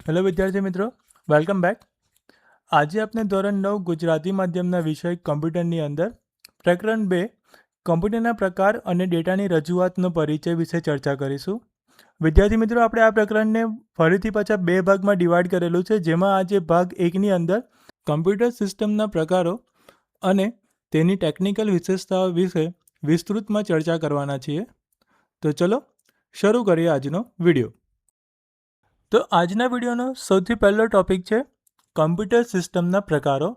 Hello વિદ્યાર્થી મિત્રો, welcome back. આજે આપણે ધોરણ 9 ગુજરાતી માધ્યમના વિષય કમ્પ્યુટરની અંદર પ્રકરણ 2 કમ્પ્યુટરના પ્રકાર અને ડેટાની રજૂઆતનો પરિચય વિશે ચર્ચા કરીશું. વિદ્યાર્થી મિત્રો, આપણે આ પ્રકરણને ફરીથી પાછા બે ભાગમાં ડિવાઈડ કરેલું છે, જેમાં આજે ભાગ 1ની અંદર કમ્પ્યુટર સિસ્ટમના પ્રકારો અને તેની ટેકનિકલ વિશેષતાઓ વિશે વિસ્તૃતમાં ચર્ચા કરવાના છીએ. તો ચલો શરૂ કરીએ આજનો વિડીયો. તો આજના વિડીયોનો સૌથી પહેલો ટોપિક છે કમ્પ્યુટર સિસ્ટમના પ્રકારો.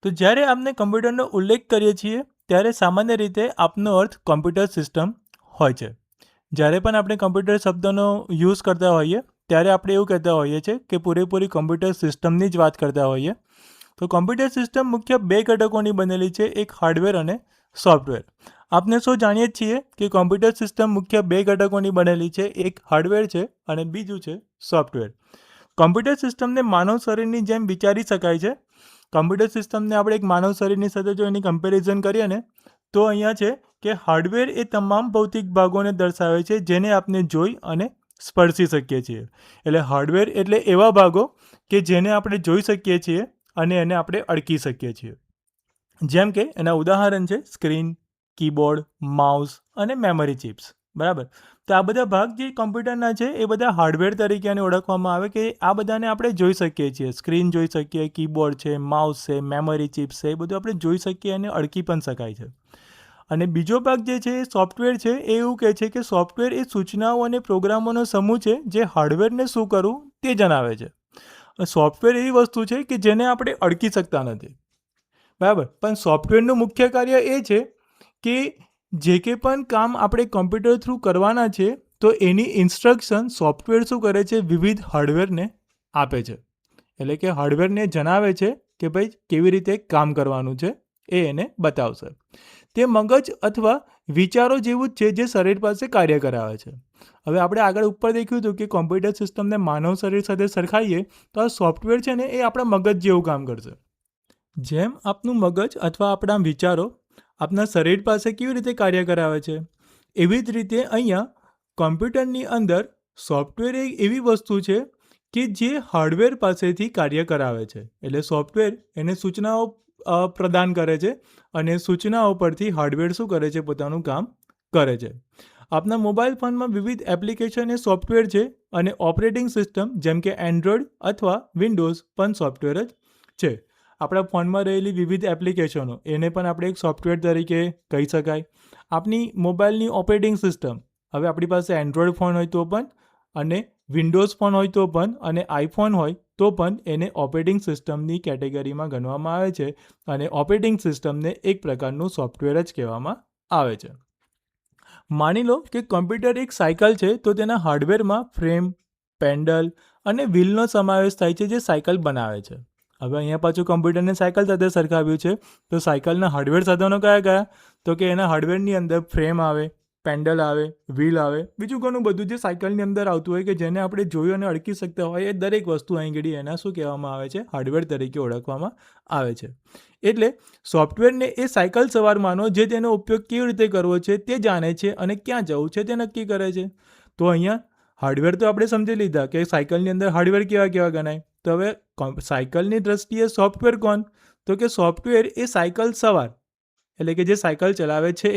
તો જ્યારે આપણે કમ્પ્યુટરનો ઉલ્લેખ કરીએ છીએ ત્યારે સામાન્ય રીતે આપનો અર્થ કમ્પ્યુટર સિસ્ટમ હોય છે. જ્યારે પણ આપણે કમ્પ્યુટર શબ્દનો યુઝ કરતા હોઈએ ત્યારે આપણે એવું કહેતા હોઈએ છીએ કે પૂરેપૂરી કમ્પ્યુટર સિસ્ટમની જ વાત કરતા હોઈએ. તો કમ્પ્યુટર સિસ્ટમ મુખ્ય બે ઘટકોની બનેલી છે, એક હાર્ડવેર અને સોફ્ટવેર. આપણે સૌ જાણીએ જ છીએ કે કમ્પ્યુટર સિસ્ટમ મુખ્ય બે ઘટકોની બનેલી છે, એક હાર્ડવેર છે અને બીજું છે સોફ્ટવેર. કમ્પ્યુટર સિસ્ટમને માનવ શરીરની જેમ વિચારી શકાય છે. કમ્પ્યુટર સિસ્ટમને આપણે એક માનવ શરીરની સાથે જો એની કમ્પેરિઝન કરીએ ને તો અહીંયા છે કે હાર્ડવેર એ તમામ ભૌતિક ભાગોને દર્શાવે છે જેને આપણે જોઈ અને સ્પર્શી શકીએ છીએ. એટલે હાર્ડવેર એટલે એવા ભાગો કે જેને આપણે જોઈ શકીએ છીએ અને એને આપણે અડકી શકીએ છીએ. જેમ કે એના ઉદાહરણ છે સ્ક્રીન, કીબોર્ડ, માઉસ અને મેમરી ચિપ્સ. બરાબર. તો આ બધા ભાગ જે કમ્પ્યુટરના છે એ બધા હાર્ડવેર તરીકે એને ઓળખવામાં આવે કે આ બધાને આપણે જોઈ શકીએ છીએ. સ્ક્રીન જોઈ શકીએ, કીબોર્ડ છે, માઉસ છે, મેમરી ચિપ્સ છે, એ બધું આપણે જોઈ શકીએ અને અડકી પણ શકાય છે. અને બીજો ભાગ જે છે એ સોફ્ટવેર છે. એ એવું કહે છે કે સોફ્ટવેર એ સૂચનાઓ અને પ્રોગ્રામોનો સમૂહ છે જે હાર્ડવેરને શું કરવું તે જણાવે છે. સોફ્ટવેર એવી વસ્તુ છે કે જેને આપણે અડકી શકતા નથી. બરાબર. પણ સોફ્ટવેરનું મુખ્ય કાર્ય એ છે કે જે કે પણ કામ આપણે કમ્પ્યુટર થ્રુ કરવાના છે તો એની ઇન્સ્ટ્રક્શન સોફ્ટવેર શું કરે છે, વિવિધ હાર્ડવેરને આપે છે. એટલે કે હાર્ડવેરને જણાવે છે કે ભાઈ કેવી રીતે કામ કરવાનું છે એ એને બતાવશે. તે મગજ અથવા વિચારો જેવું જ છે જે શરીર પાસે કાર્ય કરાવે છે. હવે આપણે આગળ ઉપર દેખ્યું હતું કે કોમ્પ્યુટર સિસ્ટમને માનવ શરીર સાથે સરખાઈએ તો આ સોફ્ટવેર છે ને એ આપણા મગજ જેવું કામ કરશે. જેમ આપનું મગજ અથવા આપણા વિચારો આપણા શરીર પાસે કેવી રીતે કાર્ય કરાવે છે, એવી જ રીતે અહીંયા કમ્પ્યુટરની અંદર સોફ્ટવેર એક એવી વસ્તુ છે કે જે હાર્ડવેર પાસેથી કાર્ય કરાવે છે. એટલે સોફ્ટવેર એને સૂચનાઓ પ્રદાન કરે છે અને સૂચનાઓ પરથી હાર્ડવેર શું કરે છે, પોતાનું કામ કરે છે. આપના મોબાઈલ ફોનમાં વિવિધ એપ્લિકેશન એ સોફ્ટવેર છે અને ઓપરેટિંગ સિસ્ટમ જેમ કે એન્ડ્રોઈડ અથવા વિન્ડોઝ પણ સોફ્ટવેર જ છે. આપણા ફોનમાં રહેલી વિવિધ એપ્લિકેશનો એને પણ આપણે એક સોફ્ટવેર તરીકે કહી શકાય. આપની મોબાઈલની ઓપરેટિંગ સિસ્ટમ, હવે આપણી પાસે એન્ડ્રોઈડ ફોન હોય તો પણ અને વિન્ડોઝ ફોન હોય તો પણ અને આઈફોન હોય તો પણ એને ઓપરેટિંગ સિસ્ટમની કેટેગરીમાં ગણવામાં આવે છે અને ઓપરેટિંગ સિસ્ટમને એક પ્રકારનું સોફ્ટવેર જ કહેવામાં આવે છે. માની લો કે કમ્પ્યુટર એક સાયકલ છે તો તેના હાર્ડવેરમાં ફ્રેમ, પેન્ડલ અને વ્હીલનો સમાવેશ થાય છે જે સાયકલ બનાવે છે. હવે અહીંયા પાછું કમ્પ્યુટરને સાયકલ સાથે સરખાવ્યું છે તો સાયકલના હાર્ડવેર સાધનો કયા કયા? તો કે એના હાર્ડવેરની અંદર ફ્રેમ આવે, પેન્ડલ આવે, વ્હીલ આવે, બીજું ઘણું બધું જે સાયકલની અંદર આવતું હોય કે જેને આપણે જોઈ અને અડકી શકતા હોય એ દરેક વસ્તુ અહીં ઘડી એના શું કહેવામાં આવે છે, હાર્ડવેર તરીકે ઓળખવામાં આવે છે. એટલે સોફ્ટવેરને એ સાયકલ સવાર માનો જે તેનો ઉપયોગ કેવી રીતે કરવો છે તે જાણે છે અને ક્યાં જવું છે તે નક્કી કરે છે. તો અહીંયા હાર્ડવેર તો આપણે સમજી લીધા કે સાયકલની અંદર હાર્ડવેર કેવા કેવા ગણાય. તો હવે સાયકલની દ્રષ્ટિએ સોફ્ટવેર કોણ? તો કે સોફ્ટવેર એ સાયકલ સવાર એટલે કે જે સાયકલ ચલાવે છે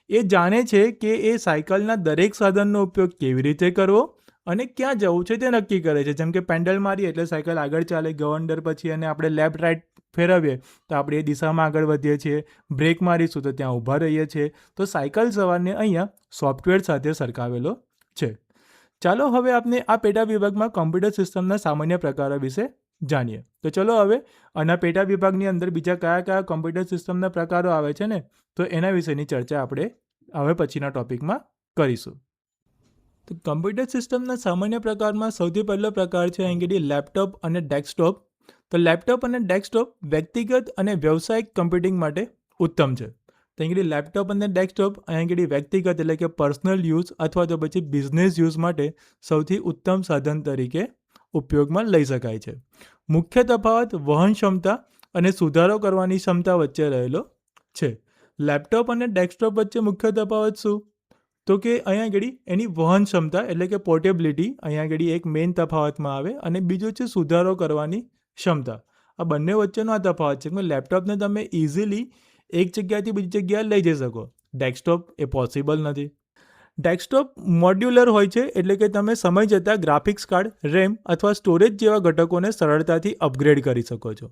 એ જાણે છે કે એ સાયકલના દરેક સાધનનો ઉપયોગ કેવી રીતે કરવો અને ક્યાં જવું છે તે નક્કી કરે છે. જેમ કે પેન્ડલ મારીએ એટલે સાયકલ આગળ ચાલે, ગવર્નર પછી અને આપણે લેફ્ટ રાઈટ ફેરવીએ તો આપણે એ દિશામાં આગળ વધીએ છીએ, બ્રેક મારીશું તો ત્યાં ઊભા રહીએ છીએ. તો સાયકલ સવારને અહીંયા સોફ્ટવેર સાથે સરખાવેલો છે. ચાલો હવે આપણે આ પેટા વિભાગમાં કમ્પ્યુટર સિસ્ટમના સામાન્ય પ્રકારો વિશે જાણીએ. તો ચલો હવે આના પેટા વિભાગની અંદર બીજા કયા કયા કમ્પ્યુટર સિસ્ટમના પ્રકારો આવે છે ને તો એના વિશેની ચર્ચા આપણે હવે પછીના ટોપિકમાં કરીશું. તો કમ્પ્યુટર સિસ્ટમના સામાન્ય પ્રકારમાં સૌથી પહેલો પ્રકાર છે અહીં લેપટોપ અને ડેસ્કટોપ. તો લેપટોપ અને ડેસ્કટોપ વ્યક્તિગત અને વ્યવસાયિક કમ્પ્યુટિંગ માટે ઉત્તમ છે. તો અહીં લેપટોપ અને ડેસ્કટોપ અહીં વ્યક્તિગત એટલે કે પર્સનલ યુઝ અથવા તો પછી બિઝનેસ યુઝ માટે સૌથી ઉત્તમ સાધન તરીકે ઉપયોગમાં લઈ શકાય છે. મુખ્ય તફાવત વહન ક્ષમતા અને સુધારો કરવાની ક્ષમતા વચ્ચે રહેલો છે. લેપટોપ અને ડેસ્કટોપ વચ્ચે મુખ્ય તફાવત શું? તો કે અહીંયા આગળ એની વહન ક્ષમતા એટલે કે પોર્ટેબિલિટી અહીંયા આગળ એક મેઇન તફાવતમાં આવે, અને બીજું છે સુધારો કરવાની ક્ષમતા. આ બંને વચ્ચેનો આ તફાવત છે કે લેપટોપને તમે ઇઝીલી એક જગ્યાએથી બીજી જગ્યાએ લઈ જઈ શકો. ડેસ્કટોપ એ પોસિબલ નથી. ડેસ્કટોપ મોડ્યુલર હોય છે, એટલે કે તમે સમય જતાં ગ્રાફિક્સ કાર્ડ, રેમ અથવા સ્ટોરેજ જેવા ઘટકોને સરળતાથી અપગ્રેડ કરી શકો છો.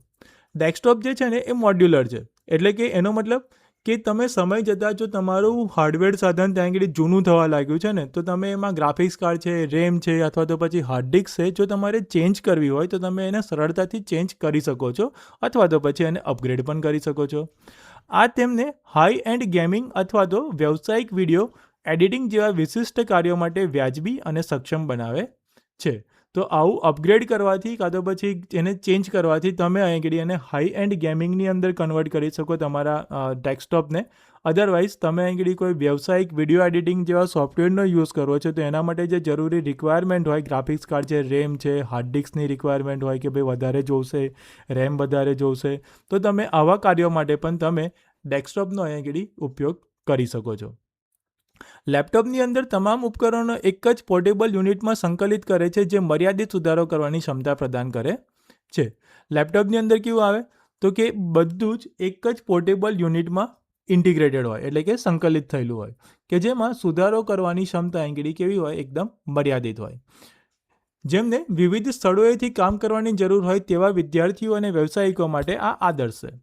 ડેસ્કટોપ જે છે ને એ મોડ્યુલર છે, એટલે કે એનો મતલબ કે તમે સમય જતાં જો તમારું હાર્ડવેર સાધન ત્યાં આગળ જૂનું થવા લાગ્યું છે ને, તો તમે એમાં ગ્રાફિક્સ કાર્ડ છે, રેમ છે અથવા તો પછી હાર્ડ ડિસ્ક છે, જો તમારે ચેન્જ કરવી હોય તો તમે એને સરળતાથી ચેન્જ કરી શકો છો અથવા તો પછી એને અપગ્રેડ પણ કરી શકો છો. આ તેમને હાઈ એન્ડ ગેમિંગ અથવા તો વ્યવસાયિક વિડીયો એડિટિંગ જેવા વિશિષ્ટ કાર્યો માટે વ્યાજબી અને સક્ષમ બનાવે છે. તો આવું અપગ્રેડ કરવાથી કાં તો પછી એને ચેન્જ કરવાથી તમે અહીં આગળ એને હાઈ એન્ડ ગેમિંગની અંદર કન્વર્ટ કરી શકો તમારા ડેસ્કટોપને. અદરવાઇઝ તમે અહીં આગળ કોઈ વ્યવસાયિક વિડીયો એડિટિંગ જેવા સોફ્ટવેરનો યુઝ કરવો છે, તો એના માટે જે જરૂરી રિક્વાયરમેન્ટ હોય, ગ્રાફિક્સ કાર્ડ છે, રેમ છે, હાર્ડ ડિસ્કની રિક્વાયરમેન્ટ હોય કે ભાઈ વધારે જોશે, રેમ વધારે જોશે, તો તમે આવા કાર્યો માટે પણ તમે ડેસ્કટોપનો અહીં આગળ ઉપયોગ કરી શકો છો. લેપટોપની અંદર તમામ ઉપકરણો એક જ પોર્ટેબલ યુનિટમાં સંકલિત કરે છે, જે મર્યાદિત સુધારો કરવાની ક્ષમતા પ્રદાન કરે છે. લેપટોપની અંદર કેવું આવે તો કે બધું જ એક જ પોર્ટેબલ યુનિટમાં ઇન્ટિગ્રેટેડ હોય, એટલે કે સંકલિત થયેલું હોય, કે જેમાં સુધારો કરવાની ક્ષમતા એંગડી કેવી હોય, એકદમ મર્યાદિત હોય. જેમને વિવિધ સ્થળોએથી કામ કરવાની જરૂર હોય તેવા વિદ્યાર્થીઓ અને વ્યવસાયિકો માટે આ આદર્શ છે.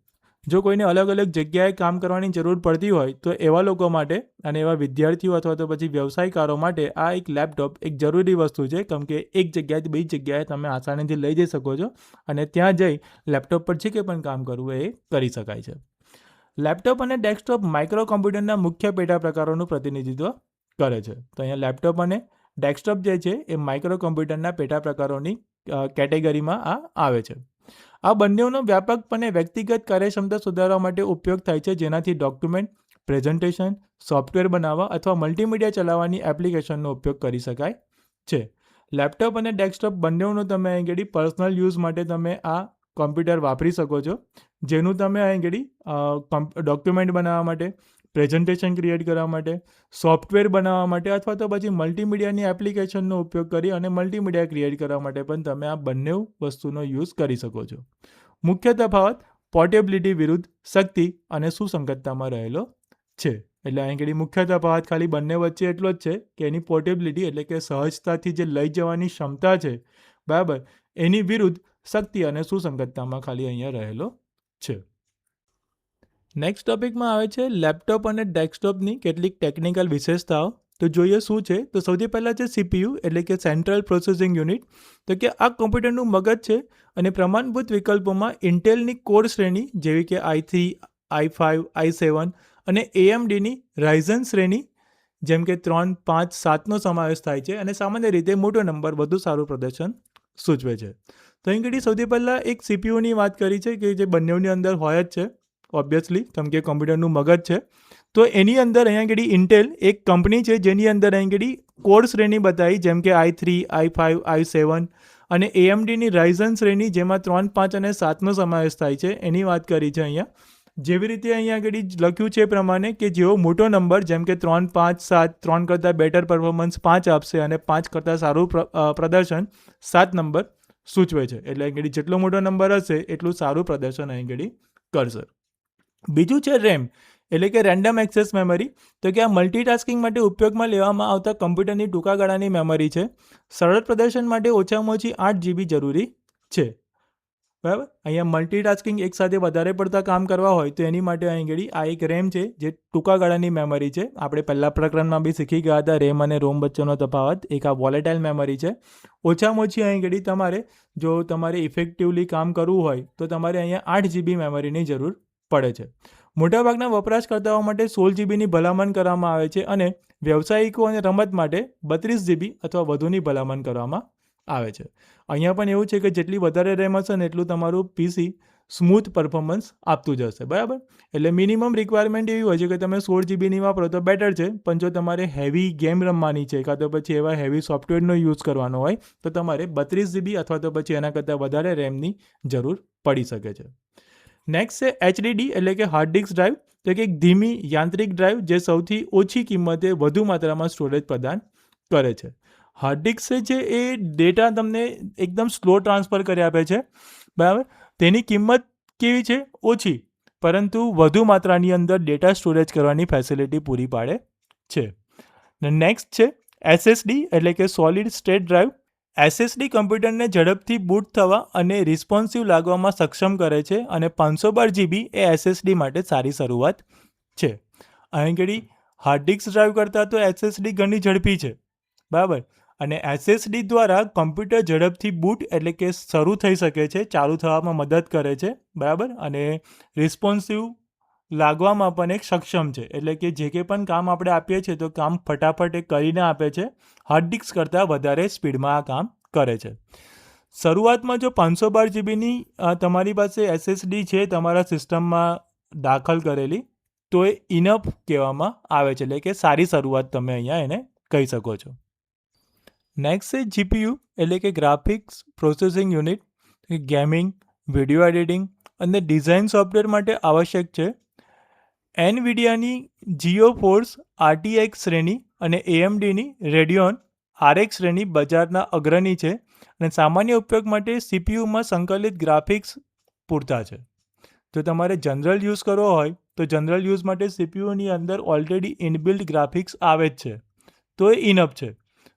જો કોઈને અલગ અલગ જગ્યાએ કામ કરવાની જરૂર પડતી હોય તો એવા લોકો માટે અને એવા વિદ્યાર્થીઓ અથવા તો પછી વ્યવસાયકારો માટે આ એક લેપટોપ એક જરૂરી વસ્તુ છે, કેમ કે એક જગ્યાએથી બીજી જગ્યાએ તમે આસાનીથી લઈ જઈ શકો છો અને ત્યાં જઈ લેપટોપ પર જે કંઈ પણ કામ કરવું એ કરી શકાય છે. લેપટોપ અને ડેસ્કટોપ માઇક્રો કોમ્પ્યુટરના મુખ્ય પેટા પ્રકારોનું પ્રતિનિધિત્વ કરે છે. તો અહીંયા લેપટોપ અને ડેસ્કટોપ જે છે એ માઇક્રો કોમ્પ્યુટરના પેટા પ્રકારોની કેટેગરીમાં આવે છે. આ બંનેનો વ્યાપકપણે વ્યક્તિગત કાર્યક્ષમતા સુધારવા માટે ઉપયોગ થાય છે, જેનાથી ડોક્યુમેન્ટ, પ્રેઝન્ટેશન, સોફ્ટવેર બનાવવા અથવા મલ્ટીમીડિયા ચલાવવાની એપ્લિકેશનનો ઉપયોગ કરી શકાય છે. લેપટોપ અને ડેસ્કટોપ બંનેનો તમે અહીં આગળ પર્સનલ યુઝ માટે તમે આ કોમ્પ્યુટર વાપરી શકો છો, જેનું તમે અહીં આગળ ડોક્યુમેન્ટ બનાવવા માટે, પ્રેઝન્ટેશન ક્રિએટ કરવા માટે, સોફ્ટવેર બનાવવા માટે અથવા તો પછી મલ્ટીમીડિયાની એપ્લિકેશનનો ઉપયોગ કરી અને મલ્ટીમીડિયા ક્રિએટ કરવા માટે પણ તમે આ બંને વસ્તુનો યુઝ કરી શકો છો. મુખ્ય તફાવત પોર્ટેબિલિટી વિરુદ્ધ શક્તિ અને સુસંગતતામાં રહેલો છે. એટલે અહીં આગળ મુખ્ય તફાવત ખાલી બંને વચ્ચે એટલો જ છે કે એની પોર્ટેબિલિટી એટલે કે સહજતાથી જે લઈ જવાની ક્ષમતા છે, બરાબર, એની વિરુદ્ધ શક્તિ અને સુસંગતતામાં ખાલી અહીંયા રહેલો છે. નેક્સ્ટ ટોપિકમાં આવે છે લેપટોપ અને ડેસ્કટોપની કેટલીક ટેકનિકલ વિશેષતાઓ. તો જોઈએ શું છે. તો સૌથી પહેલાં છે CPU એટલે કે સેન્ટ્રલ પ્રોસેસિંગ યુનિટ. તો કે આ કોમ્પ્યુટરનું મગજ છે અને પ્રમાણભૂત વિકલ્પોમાં ઇન્ટેલની કોર શ્રેણી જેવી કે i3, i5, i7 અને AMDની રાઇઝન શ્રેણી જેમ કે 3, 5, 7નો સમાવેશ થાય છે, અને સામાન્ય રીતે મોટો નંબર વધુ સારું પ્રદર્શન સૂચવે છે. તો અહીં આગળ સૌથી પહેલાં એક CPUની વાત કરી છે કે જે બંનેની અંદર હોય જ છે ઓબ્વિયસલી, કેમ કે કોમ્પ્યુટરનું મગજ છે. તો એની અંદર અહીંયા આગળ ઇન્ટેલ એક કંપની છે જેની અંદર અહીં આગળ કોર શ્રેણી બતાવી જેમ કે i3, i5, i7 અને AMDની રાઇઝન શ્રેણી જેમાં 3, 5 અને 7નો સમાવેશ થાય છે એની વાત કરી છે અહીંયા. જેવી રીતે અહીંયા આગળ લખ્યું છે એ પ્રમાણે કે જેવો મોટો નંબર જેમ કે 3, 5, 7, 3 કરતાં બેટર પરફોર્મન્સ 5 આપશે અને 5 કરતાં સારું પ્રદર્શન 7 નંબર સૂચવે છે. એટલે અહીં આગળ જેટલો મોટો નંબર હશે એટલું સારું પ્રદર્શન અહીં આગળ કરશે. બીજું છે રેમ એટલે કે રેન્ડમ એક્સેસ મેમરી. તો કે આ મલ્ટીટાસ્કિંગ માટે ઉપયોગમાં લેવામાં આવતા કમ્પ્યુટરની ટૂંકા ગાળાની મેમરી છે. સરળ પ્રદર્શન માટે ઓછામાં ઓછી 8 GB જરૂરી છે, બરાબર. અહીંયા મલ્ટીટાસ્કિંગ એકસાથે વધારે પડતા કામ કરવા હોય તો એની માટે અહીં આગળ આ એક રેમ છે જે ટૂંકા ગાળાની મેમરી છે. આપણે પહેલા પ્રકરણમાં બી શીખી ગયા હતા રેમ અને રોમ વચ્ચેનો તફાવત. એક આ વોલેટાઇલ મેમરી છે. ઓછામાં ઓછી અહીં આગળ તમારે જો તમારે ઇફેક્ટિવલી કામ કરવું હોય તો તમારે અહીંયા 8 GB મેમરીની જરૂર પડે છે. મોટાભાગના વપરાશકર્તાઓ માટે 16 GBની ભલામણ કરવામાં આવે છે અને વ્યવસાયિકો અને રમત માટે 32 GB અથવા વધુની ભલામણ કરવામાં આવે છે. અહીંયા પણ એવું છે કે જેટલી વધારે રેમ હશે ને એટલું તમારું PC સ્મૂથ પરફોર્મન્સ આપતું જશે, બરાબર. એટલે મિનિમમ રિક્વાયરમેન્ટ એવી હોય છે કે તમે 16 GBની વાપરો તો બેટર છે, પણ જો તમારે હેવી ગેમ રમવાની છે કાં તો પછી એવા હેવી સોફ્ટવેરનો યુઝ કરવાનો હોય તો તમારે 32 GB અથવા તો પછી એના કરતાં વધારે રેમની જરૂર પડી શકે છે. નેક્સ્ટ છે HDD એટલે કે હાર્ડ ડિસ્ક ડ્રાઈવ, તો કે એક ધીમી યાંત્રિક ડ્રાઈવ જે સૌથી ઓછી કિંમતે વધુ માત્રામાં સ્ટોરેજ પ્રદાન કરે છે. હાર્ડ ડિસ્ક છે એ ડેટા તમને એકદમ સ્લો ટ્રાન્સફર કરી આપે છે, બરાબર. તેની કિંમત કેવી છે? ઓછી, પરંતુ વધુ માત્રાની અંદર ડેટા સ્ટોરેજ કરવાની ફેસિલિટી પૂરી પાડે છે. નેક્સ્ટ છે SSD એટલે કે સોલિડ સ્ટેટ ડ્રાઈવ. SSD કમ્પ્યુટરને ઝડપથી બૂટ થવા અને રિસ્પોન્સિવ લાગવામાં સક્ષમ કરે છે અને 512 GB એ SSD માટે સારી શરૂઆત છે. અહીં ઘડી હાર્ડ ડિસ્ક ડ્રાઈવ કરતાં તો SSD ઘણી ઝડપી છે, બરાબર. અને SSD દ્વારા કમ્પ્યુટર ઝડપથી બૂટ એટલે કે શરૂ થઈ શકે છે, ચાલુ થવામાં મદદ કરે છે, બરાબર. અને રિસ્પોન્સિવ લાગવામાં પણ એક સક્ષમ છે, એટલે કે જે કંઈ પણ કામ આપણે આપીએ છીએ તો કામ ફટાફટ એ કરીને આપે છે. હાર્ડ ડિસ્ક કરતાં વધારે સ્પીડમાં આ કામ કરે છે. શરૂઆતમાં જો 512 GBની તમારી પાસે SSD છે તમારા સિસ્ટમમાં દાખલ કરેલી, તો એ ઇનફ કહેવામાં આવે છે, એટલે કે સારી શરૂઆત તમે અહીંયા એને કહી શકો છો. નેક્સ્ટ છે GPU એટલે કે graphics processing unit. Gaming, video editing અને ડિઝાઇન સોફ્ટવેર માટે આવશ્યક છે. NVIDIAની GeForce RTX શ્રેણી અને AMDની Radeon RX શ્રેણી બજારના અગ્રણી છે અને સામાન્ય ઉપયોગ માટે CPUમાં સંકલિત ગ્રાફિક્સ પૂરતા છે. જો તમારે જનરલ યુઝ કરવો હોય તો જનરલ યુઝ માટે CPUની અંદર ઓલરેડી ઇનબિલ્ટ ગ્રાફિક્સ આવે જ છે, તો એ ઇનફ છે.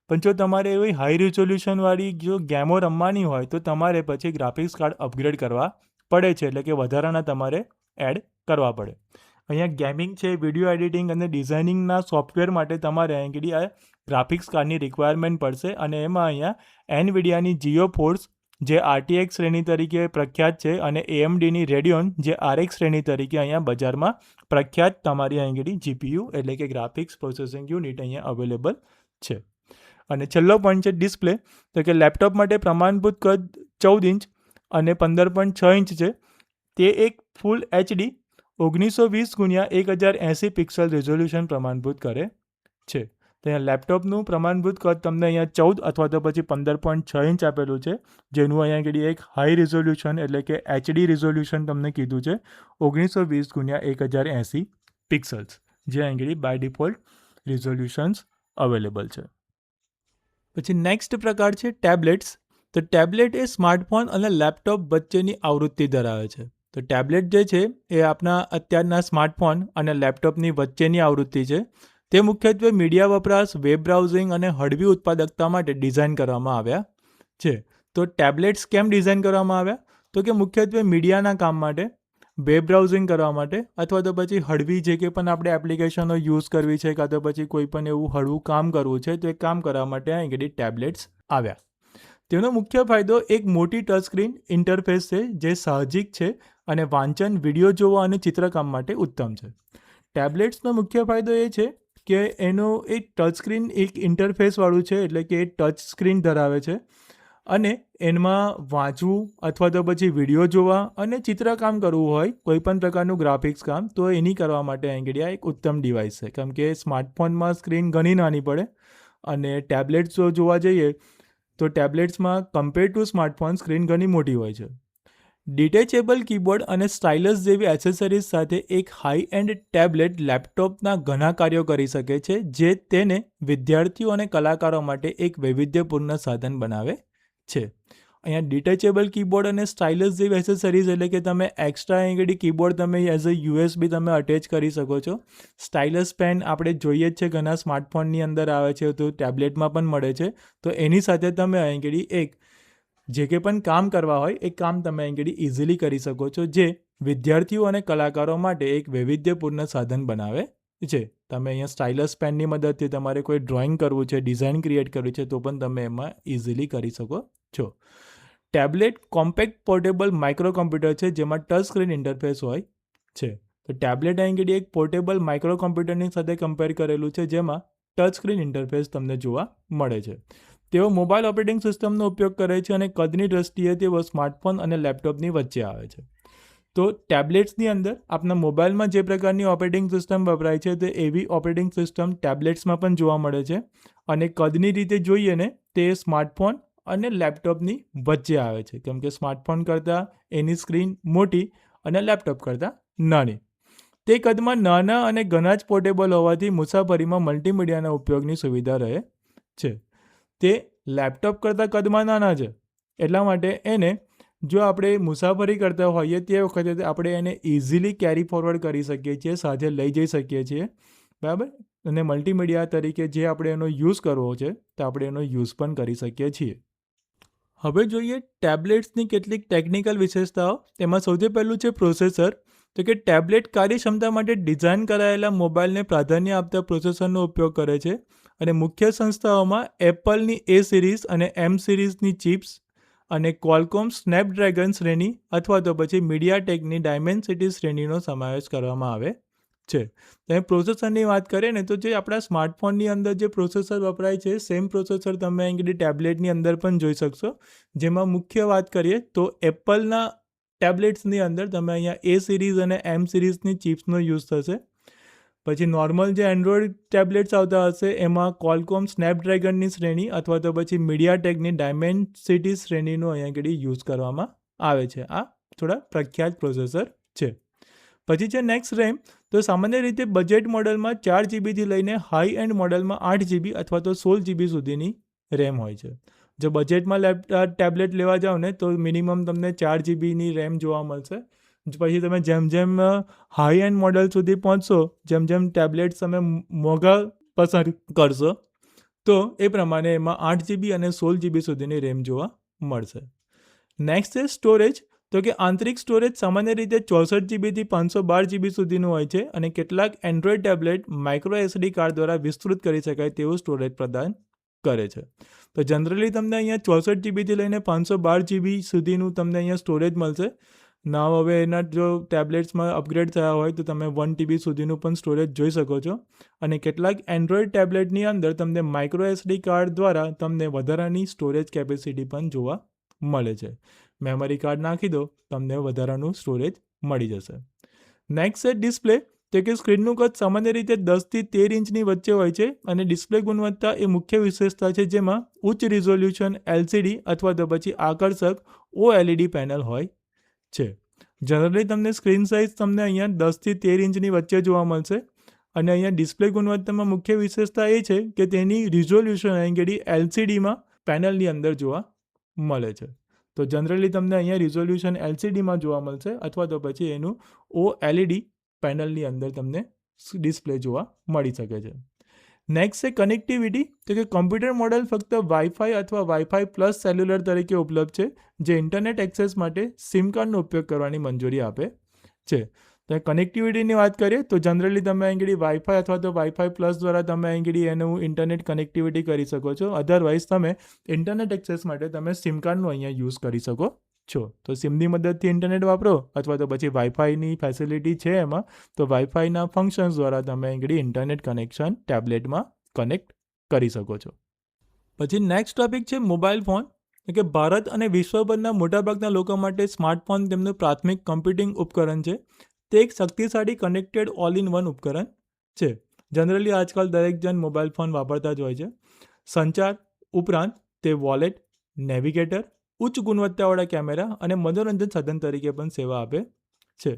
પણ જો તમારે એવી હાઈ રિઝોલ્યુશનવાળી જો ગેમો રમવાની હોય તો તમારે પછી ગ્રાફિક્સ કાર્ડ અપગ્રેડ કરવા પડે છે, એટલે કે વધારાના તમારે એડ કરવા પડે. અહીંયા ગેમિંગ છે, વિડીયો એડિટિંગ અને ડિઝાઇનિંગના સોફ્ટવેર માટે તમારે અહીં આ ગ્રાફિક્સ કાર્ડની રિક્વાયરમેન્ટ પડશે અને એમાં અહીંયા NVIDIAની GeForce જે RTX શ્રેણી તરીકે પ્રખ્યાત છે અને AMDની Radeon જે RX શ્રેણી તરીકે અહીંયા બજારમાં પ્રખ્યાત તમારી અહીં GPU એટલે કે ગ્રાફિક્સ પ્રોસેસિંગ યુનિટ અહીંયા અવેલેબલ છે. અને છેલ્લો પોઈન્ટ છે ડિસ્પ્લે, તો કે લેપટોપ માટે પ્રમાણભૂત કદ 14 ઇંચ અને 15.6 ઇંચ છે. તે એક ફૂલ HD 1920x1080 પિક્સલ રિઝોલ્યુશન પ્રમાણભૂત કરે છે. તો અહીંયા લેપટોપનું પ્રમાણભૂત કદ તમને અહીંયા 14 અથવા તો પછી 15.6 ઇંચ આપેલું છે, જેનું અહીંયા આગળ એક હાઈ રિઝોલ્યુશન એટલે કે HD રિઝોલ્યુશન તમને કીધું છે 1920x1080 પિક્સલ્સ, જે અહીં બાય ડિફોલ્ટ રિઝોલ્યુશન્સ અવેલેબલ છે. પછી નેક્સ્ટ પ્રકાર છે ટેબ્લેટ્સ. તો ટેબ્લેટ એ સ્માર્ટફોન અને લેપટોપ વચ્ચેની આવૃત્તિ ધરાવે છે. તો ટેબ્લેટ જે છે એ આપણા અત્યારના સ્માર્ટફોન અને લેપટોપની વચ્ચેની આવૃત્તિ છે. તે મુખ્યત્વે મીડિયા વપરાશ, વેબ બ્રાઉઝિંગ અને હળવી ઉત્પાદકતા માટે ડિઝાઇન કરવામાં આવ્યા છે. તો ટેબ્લેટ્સ કેમ ડિઝાઇન કરવામાં આવ્યા? તો કે મુખ્યત્વે મીડિયાના કામ માટે, વેબ બ્રાઉઝિંગ કરવા માટે અથવા તો પછી હળવી જે કંઈ પણ આપણે એપ્લિકેશનો યુઝ કરવી છે કાં તો પછી કોઈ પણ એવું હળવું કામ કરવું છે તો એ કામ કરવા માટે અહીં આગળ ટેબ્લેટ્સ આવ્યા. તેનો મુખ્ય ફાયદો એક મોટી ટચસ્ક્રીન ઇન્ટરફેસ છે જે સાહજિક છે અને વાંચન, વિડીયો જોવા અને ચિત્રકામ માટે ઉત્તમ છે. ટેબ્લેટ્સનો મુખ્ય ફાયદો એ છે કે એનો એક ટચસ્ક્રીન એક ઇન્ટરફેસવાળું છે, એટલે કે એ ટચ સ્ક્રીન ધરાવે છે અને એમાં વાંચવું અથવા તો પછી વિડીયો જોવા અને ચિત્રકામ કરવું હોય કોઈ પણ પ્રકારનું ગ્રાફિક્સ કામ, તો એની કરવા માટે એંગડિયા એક ઉત્તમ ડિવાઇસ છે. કેમ કે સ્માર્ટફોનમાં સ્ક્રીન ઘણી નાની પડે અને ટેબ્લેટ્સ જો જોવા જઈએ તો ટેબ્લેટ્સમાં કમ્પેર ટુ સ્માર્ટફોન સ્ક્રીન ઘણી મોટી હોય છે. ડિટેચેબલ કીબોર્ડ અને સ્ટાઇલસ જેવી એસેસરીઝ સાથે એક હાઈ એન્ડ ટેબ્લેટ લેપટોપના ઘણા કાર્યો કરી શકે છે, જે તેને વિદ્યાર્થીઓ અને કલાકારો માટે એક વૈવિધ્યપૂર્ણ સાધન બનાવે છે. અહીંયા ડિટેચેબલ કીબોર્ડ અને સ્ટાઇલસ જેવી એસેસરીઝ એટલે કે તમે એક્સ્ટ્રા આગળ કીબોર્ડ તમે એઝ અ USB તમે અટેચ કરી શકો છો. સ્ટાઇલસ પેન આપણે જોઈએ જ છે ઘણા સ્માર્ટફોનની અંદર આવે છે, તો ટેબ્લેટમાં પણ મળે છે. તો એની સાથે તમે આગળ એક જે કંઈ પણ કામ કરવા હોય એ કામ તમે આગળ ઇઝીલી કરી શકો છો, જે વિદ્યાર્થીઓ અને કલાકારો માટે એક વૈવિધ્યપૂર્ણ સાધન બનાવે છે. તમે અહીંયા સ્ટાઇલસ પેનની મદદથી તમારે કોઈ ડ્રોઈંગ કરવું છે, ડિઝાઇન ક્રિએટ કરવી છે, તો પણ તમે એમાં ઇઝીલી કરી શકો છો. Tablet compact portable micro computer છે જેમાં ટચ સ્ક્રીન ઇન્ટરફેસ હોય છે. તો ટેબ્લેટ આગળ એક પોર્ટેબલ માઇક્રો કોમ્પ્યુટરની સાથે કમ્પેર કરેલું છે, જેમાં ટચ સ્ક્રીન ઇન્ટરફેસ તમને જોવા મળે છે. તેઓ મોબાઈલ ઓપરેટિંગ સિસ્ટમનો ઉપયોગ કરે છે અને કદની દ્રષ્ટિએ તેઓ સ્માર્ટફોન અને લેપટોપની વચ્ચે આવે છે. તો ટેબ્લેટ્સની અંદર આપણા મોબાઈલમાં જે પ્રકારની ઓપરેટિંગ સિસ્ટમ વપરાય છે તે એવી ઓપરેટિંગ સિસ્ટમ ટેબ્લેટ્સમાં પણ જોવા મળે છે અને કદની રીતે જોઈએ ને તે સ્માર્ટફોન અને લેપટોપની વચ્ચે આવે છે, કેમ કે સ્માર્ટફોન કરતાં એની સ્ક્રીન મોટી અને લેપટોપ કરતાં નાની. તે કદમાં નાના અને ઘણા જ પોર્ટેબલ હોવાથી મુસાફરીમાં મલ્ટીમીડિયાના ઉપયોગની સુવિધા રહે છે. તે લેપટોપ કરતાં કદમાં નાના છે, એટલા માટે એને જો આપણે મુસાફરી કરતા હોઈએ તે વખતે આપણે એને ઇઝીલી કેરી ફોરવર્ડ કરી શકીએ છીએ, સાથે લઈ જઈ શકીએ છીએ, બરાબર. અને મલ્ટીમીડિયા તરીકે જે આપણે એનો યુઝ કરવો છે તો આપણે એનો યુઝ પણ કરી શકીએ છીએ. હવે જોઈએ ટેબ્લેટ્સની કેટલીક ટેકનિકલ વિશેષતાઓ. તેમાં સૌથી પહેલું છે પ્રોસેસર. તો કે ટેબ્લેટ કાર્યક્ષમતા માટે ડિઝાઇન કરાયેલા મોબાઈલને પ્રાધાન્ય આપતા પ્રોસેસરનો ઉપયોગ કરે છે અને મુખ્ય સંસ્થાઓમાં એપલની A સિરીઝ અને M સિરીઝની ચિપ્સ અને ક્વોલકોમ સ્નેપડ્રેગન શ્રેણી અથવા તો પછી મીડિયાટેકની ડાયમેન્સિટી શ્રેણીનો સમાવેશ કરવામાં આવે છે. તમે પ્રોસેસરની વાત કરીએ ને તો જે આપણા સ્માર્ટફોનની અંદર જે પ્રોસેસર વપરાય છે સેમ પ્રોસેસર તમે અહીં ટેબ્લેટની અંદર પણ જોઈ શકશો. જેમાં મુખ્ય વાત કરીએ તો એપલના ટેબ્લેટ્સની અંદર તમે અહીંયા A સિરીઝ અને M સિરીઝની ચિપ્સનો યુઝ થશે. પછી નોર્મલ જે એન્ડ્રોઈડ ટેબ્લેટ્સ આવતા હશે એમાં ક્વોલકોમ સ્નેપડ્રેગનની શ્રેણી અથવા તો પછી મીડિયાટેકની ડાયમેન્સિટી શ્રેણીનો અહીંયા આગળ યુઝ કરવામાં આવે છે. આ થોડા પ્રખ્યાત પ્રોસેસર છે. પછી છે નેક્સ્ટ રેમ. તો સામાન્ય રીતે બજેટ મોડલમાં 4GB લઈને હાઈ એન્ડ મોડલમાં 8GB અથવા તો 16GB સુધીની રેમ હોય છે. જો બજેટમાં ટેબ્લેટ લેવા જાઓ ને તો મિનિમમ તમને 4GBની રેમ જોવા મળશે. પછી તમે જેમ જેમ હાઈ એન્ડ મોડલ સુધી પહોંચશો, જેમ જેમ ટેબ્લેટ્સ તમે મોંઘા પસંદ કરશો તો એ પ્રમાણે એમાં 8GB અને 16GB સુધીની રેમ જોવા મળશે. નેક્સ્ટ છે સ્ટોરેજ. તો કે આંતરિક સ્ટોરેજ સામાન્ય રીતે 64GB થી 512GB સુધીનું હોય છે અને કેટલાક Android tablet micro SD card દ્વારા વિસ્તૃત કરી શકાય તેવું સ્ટોરેજ પ્રદાન કરે છે. તો જનરલી તમને અહીંયા 64GB થી લઈને 512GB સુધીનું તમને અહીંયા સ્ટોરેજ મળશે. ના હવે એના જો ટેબ્લેટ્સમાં અપગ્રેડ થયા હોય તો તમે 1TB સુધીનું પણ સ્ટોરેજ જોઈ શકો છો. અને કેટલાક એન્ડ્રોઈડ ટેબ્લેટની અંદર તમને માઇક્રો SD કાર્ડ દ્વારા તમને વધારાની સ્ટોરેજ કેપેસિટી પણ જોવા મળે છે. મેમરી કાર્ડ નાખી દો, તમને વધારાનું સ્ટોરેજ મળી જશે. નેક્સ્ટ છે ડિસ્પ્લે. તો કે સ્ક્રીનનું કદ સામાન્ય રીતે 10 થી 13 ઇંચની વચ્ચે હોય છે અને ડિસ્પ્લે ગુણવત્તા એ મુખ્ય વિશેષતા છે જેમાં ઉચ્ચ રિઝોલ્યુશન LCD અથવા તો પછી આકર્ષક OLED પેનલ હોય છે. જનરલી તમને સ્ક્રીન સાઇઝ તમને અહીંયા 10 થી 13 ઇંચની વચ્ચે જોવા મળશે અને અહીંયા ડિસ્પ્લે ગુણવત્તામાં મુખ્ય વિશેષતા એ છે કે તેની રિઝોલ્યુશન અહીં LCDમાં પેનલની અંદર જોવા મળે છે. તો જનરલી તમને અહીંયા રિઝોલ્યુશન LCDમાં જોવા મળશે અથવા તો પછી એનું OLED પેનલની અંદર તમને ડિસ્પ્લે જોવા મળી શકે છે. નેક્સ્ટ છે કનેક્ટિવિટી. તો કે કમ્પ્યુટર મોડેલ ફક્ત વાઈફાઈ અથવા વાઈફાઈ પ્લસ સેલ્યુલર તરીકે ઉપલબ્ધ છે જે ઇન્ટરનેટ એક્સેસ માટે સિમ કાર્ડનો ઉપયોગ કરવાની મંજૂરી આપે છે. તો કનેક્ટિવિટીની વાત કરીએ તો જનરલી તમે અહીં વાઈફાઈ અથવા તો વાઈફાઈ પ્લસ દ્વારા તમે અહીં એનું ઇન્ટરનેટ કનેક્ટિવિટી કરી શકો છો. અધરવાઇઝ તમે ઇન્ટરનેટ એક્સેસ માટે તમે સિમ કાર્ડનો અહીંયા યુઝ કરી શકો છો. તો સિમની મદદથી ઇન્ટરનેટ વાપરો અથવા તો પછી વાઈફાઈની ફેસિલિટી છે એમાં તો વાઈફાઈના ફંક્શન્સ દ્વારા તમે અહીં ઇન્ટરનેટ કનેક્શન ટેબ્લેટમાં કનેક્ટ કરી શકો છો. પછી નેક્સ્ટ ટોપિક છે મોબાઈલ ફોન. કે ભારત અને વિશ્વભરના મોટાભાગના લોકો માટે સ્માર્ટફોન તેમનું પ્રાથમિક કમ્પ્યુટિંગ ઉપકરણ છે. તે એક શક્તિશાળી કનેક્ટેડ ઓલ ઇન વન ઉપકરણ છે. જનરલી આજકાલ દરેક જણ મોબાઈલ ફોન વાપરતા જ હોય છે. સંચાર ઉપરાંત તે વોલેટ, નેવિગેટર, ઉચ્ચ ગુણવત્તાવાળા કેમેરા અને મનોરંજન સાધન તરીકે પણ સેવા આપે છે.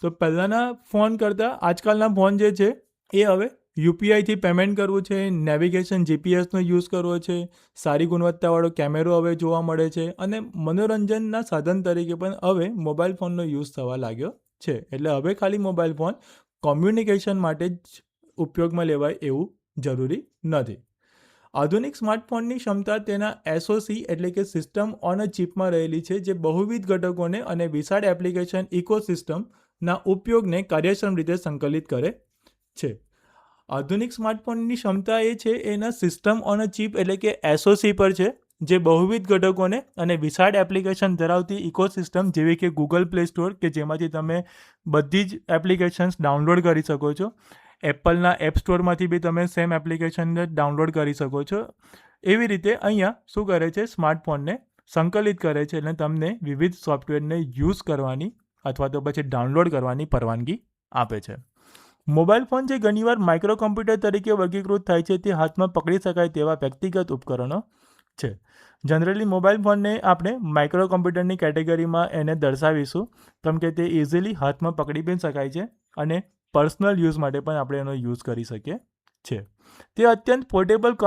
તો પહેલાંના ફોન કરતાં આજકાલના ફોન જે છે એ હવે UPIથી પેમેન્ટ કરવું છે, નેવિગેશન GPSનો યુઝ કરવો છે, સારી ગુણવત્તાવાળો કેમેરો હવે જોવા મળે છે અને મનોરંજનના સાધન તરીકે પણ હવે મોબાઈલ ફોનનો યુઝ થવા લાગ્યો છે. એટલે હવે ખાલી મોબાઈલ ફોન કોમ્યુનિકેશન માટે જ ઉપયોગમાં લેવાય એવું જરૂરી નથી. આધુનિક સ્માર્ટફોનની ક્ષમતા તેના SoC એટલે કે સિસ્ટમ ઓન અ ચિપમાં રહેલી છે જે બહુવિધ ઘટકોને અને વિશાળ એપ્લિકેશન ઇકોસિસ્ટમના ઉપયોગને કાર્યક્ષમ રીતે સંકલિત કરે છે. આધુનિક સ્માર્ટફોનની ક્ષમતા એ છે એના સિસ્ટમ ઓન અ ચિપ એટલે કે SoC પર છે જે બહુવિધ ઘટકોને અને વિશાળ એપ્લિકેશન ધરાવતી ઇકોસિસ્ટમ જેવી કે ગૂગલ પ્લે સ્ટોર કે જેમાંથી તમે બધી જ એપ્લિકેશન્સ ડાઉનલોડ કરી શકો છો. એપલના એપ સ્ટોરમાંથી બી તમે સેમ એપ્લિકેશનને ડાઉનલોડ કરી શકો છો. એવી રીતે અહીંયા શું કરે છે સ્માર્ટફોનને સંકલિત કરે છે અને તમને વિવિધ સોફ્ટવેરને યુઝ કરવાની અથવા તો પછી ડાઉનલોડ કરવાની પરવાનગી આપે છે. મોબાઈલ ફોન જે ઘણીવાર માઇક્રો કમ્પ્યુટર તરીકે વર્ગીકૃત થાય છે તે હાથમાં પકડી શકાય તેવા વ્યક્તિગત ઉપકરણો છે. જનરલી મોબાઈલ ફોનને આપણે માઇક્રો કોમ્પ્યુટરની કેટેગરીમાં એને દર્શાવીશું, કેમ કે તે ઇઝીલી હાથમાં પકડી પણ શકાય છે અને પર્સનલ યુઝ માટે પણ આપણે એનો યુઝ કરી શકીએ છીએ. તે અત્યંત પોર્ટેબલ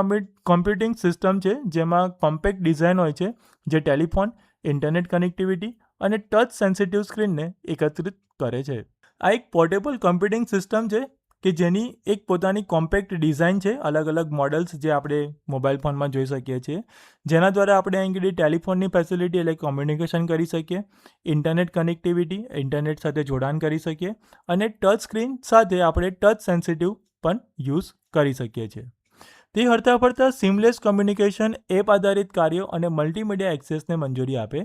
કોમ્પ્યુટિંગ સિસ્ટમ છે જેમાં કોમ્પેક્ટ ડિઝાઇન હોય છે, જે ટેલિફોન, ઇન્ટરનેટ કનેક્ટિવિટી અને ટચ સેન્સિટિવ સ્ક્રીનને એકત્રિત કરે છે. આ એક પોર્ટેબલ કોમ્પ્યુટિંગ સિસ્ટમ છે કે જેની એક પોતાની કોમ્પેક્ટ ડિઝાઇન છે, અલગ અલગ મોડલ્સ જે આપણે મોબાઈલ ફોનમાં જોઈ શકીએ છીએ, જેના દ્વારા આપણે અહીં આગળ ટેલિફોનની ફેસિલિટી એટલે કોમ્યુનિકેશન કરી શકીએ, ઇન્ટરનેટ કનેક્ટિવિટી, ઇન્ટરનેટ સાથે જોડાણ કરી શકીએ અને ટચ સ્ક્રીન સાથે આપણે ટચ સેન્સિટિવ પણ યુઝ કરી શકીએ છીએ. તે હરતા ફરતા સિમલેસ કોમ્યુનિકેશન, એપ આધારિત કાર્યો અને મલ્ટીમીડિયા એક્સેસને મંજૂરી આપે